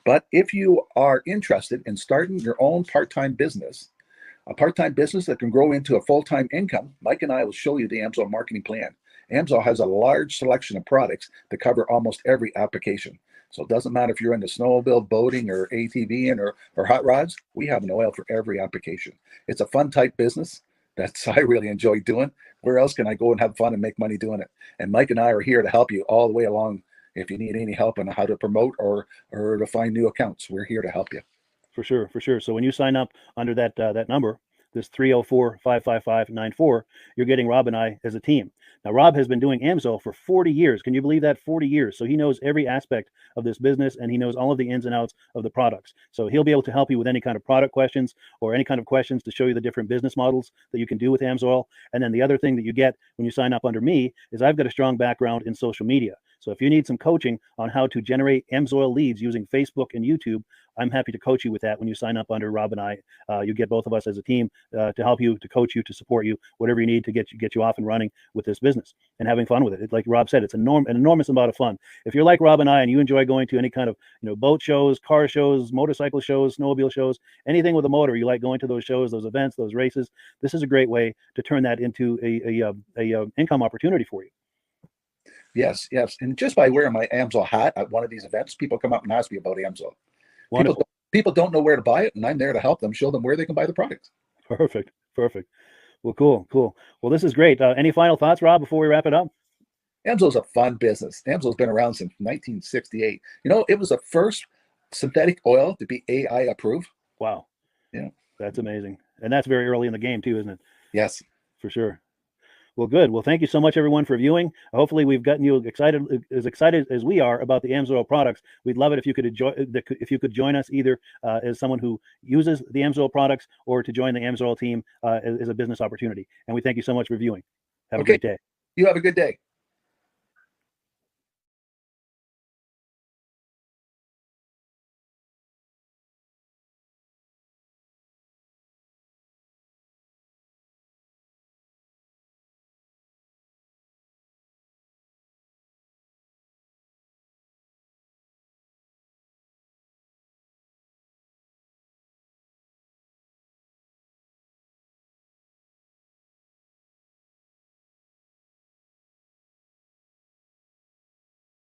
But if you are interested in starting your own part-time business, a part-time business that can grow into a full-time income, Mike and I will show you the AMSOIL marketing plan. AMSOIL has a large selection of products that cover almost every application. So it doesn't matter if you're into snowmobile, boating, or ATVing or hot rods, we have an oil for every application. It's a fun type business that's I really enjoy doing. Where else can I go and have fun and make money doing it? And Mike and I are here to help you all the way along. If you need any help on how to promote or to find new accounts, we're here to help you. For sure. So when you sign up under that number, this 304-555-94, you're getting Rob and I as a team. Now, Rob has been doing AMSOIL for 40 years. Can you believe that? 40 years. So he knows every aspect of this business, and he knows all of the ins and outs of the products. So he'll be able to help you with any kind of product questions or any kind of questions to show you the different business models that you can do with AMSOIL. And then the other thing that you get when you sign up under me is I've got a strong background in social media. So if you need some coaching on how to generate AMSOIL leads using Facebook and YouTube, I'm happy to coach you with that when you sign up under Rob and I. You get both of us as a team to help you, to coach you, to support you, whatever you need to get you off and running with this business and having fun with it. Like Rob said, it's an enormous amount of fun. If you're like Rob and I and you enjoy going to any kind of boat shows, car shows, motorcycle shows, snowmobile shows, anything with a motor, you like going to those shows, those events, those races, this is a great way to turn that into a income opportunity for you. Yes, yes. And just by wearing my AMSOIL hat at one of these events, people come up and ask me about AMSOIL. People don't know where to buy it, and I'm there to help them, show them where they can buy the product. Perfect. Well, cool. Well, this is great. Any final thoughts, Rob, before we wrap it up? AMSOIL's a fun business. AMSOIL's been around since 1968. It was the first synthetic oil to be AI approved. Wow. Yeah. That's amazing. And that's very early in the game too, isn't it? Yes. For sure. Well, good. Well, thank you so much, everyone, for viewing. Hopefully, we've gotten you excited as we are about the AMSOIL products. We'd love it if you could join us either as someone who uses the AMSOIL products or to join the AMSOIL team as a business opportunity. And we thank you so much for viewing. Have a great day. You have a good day.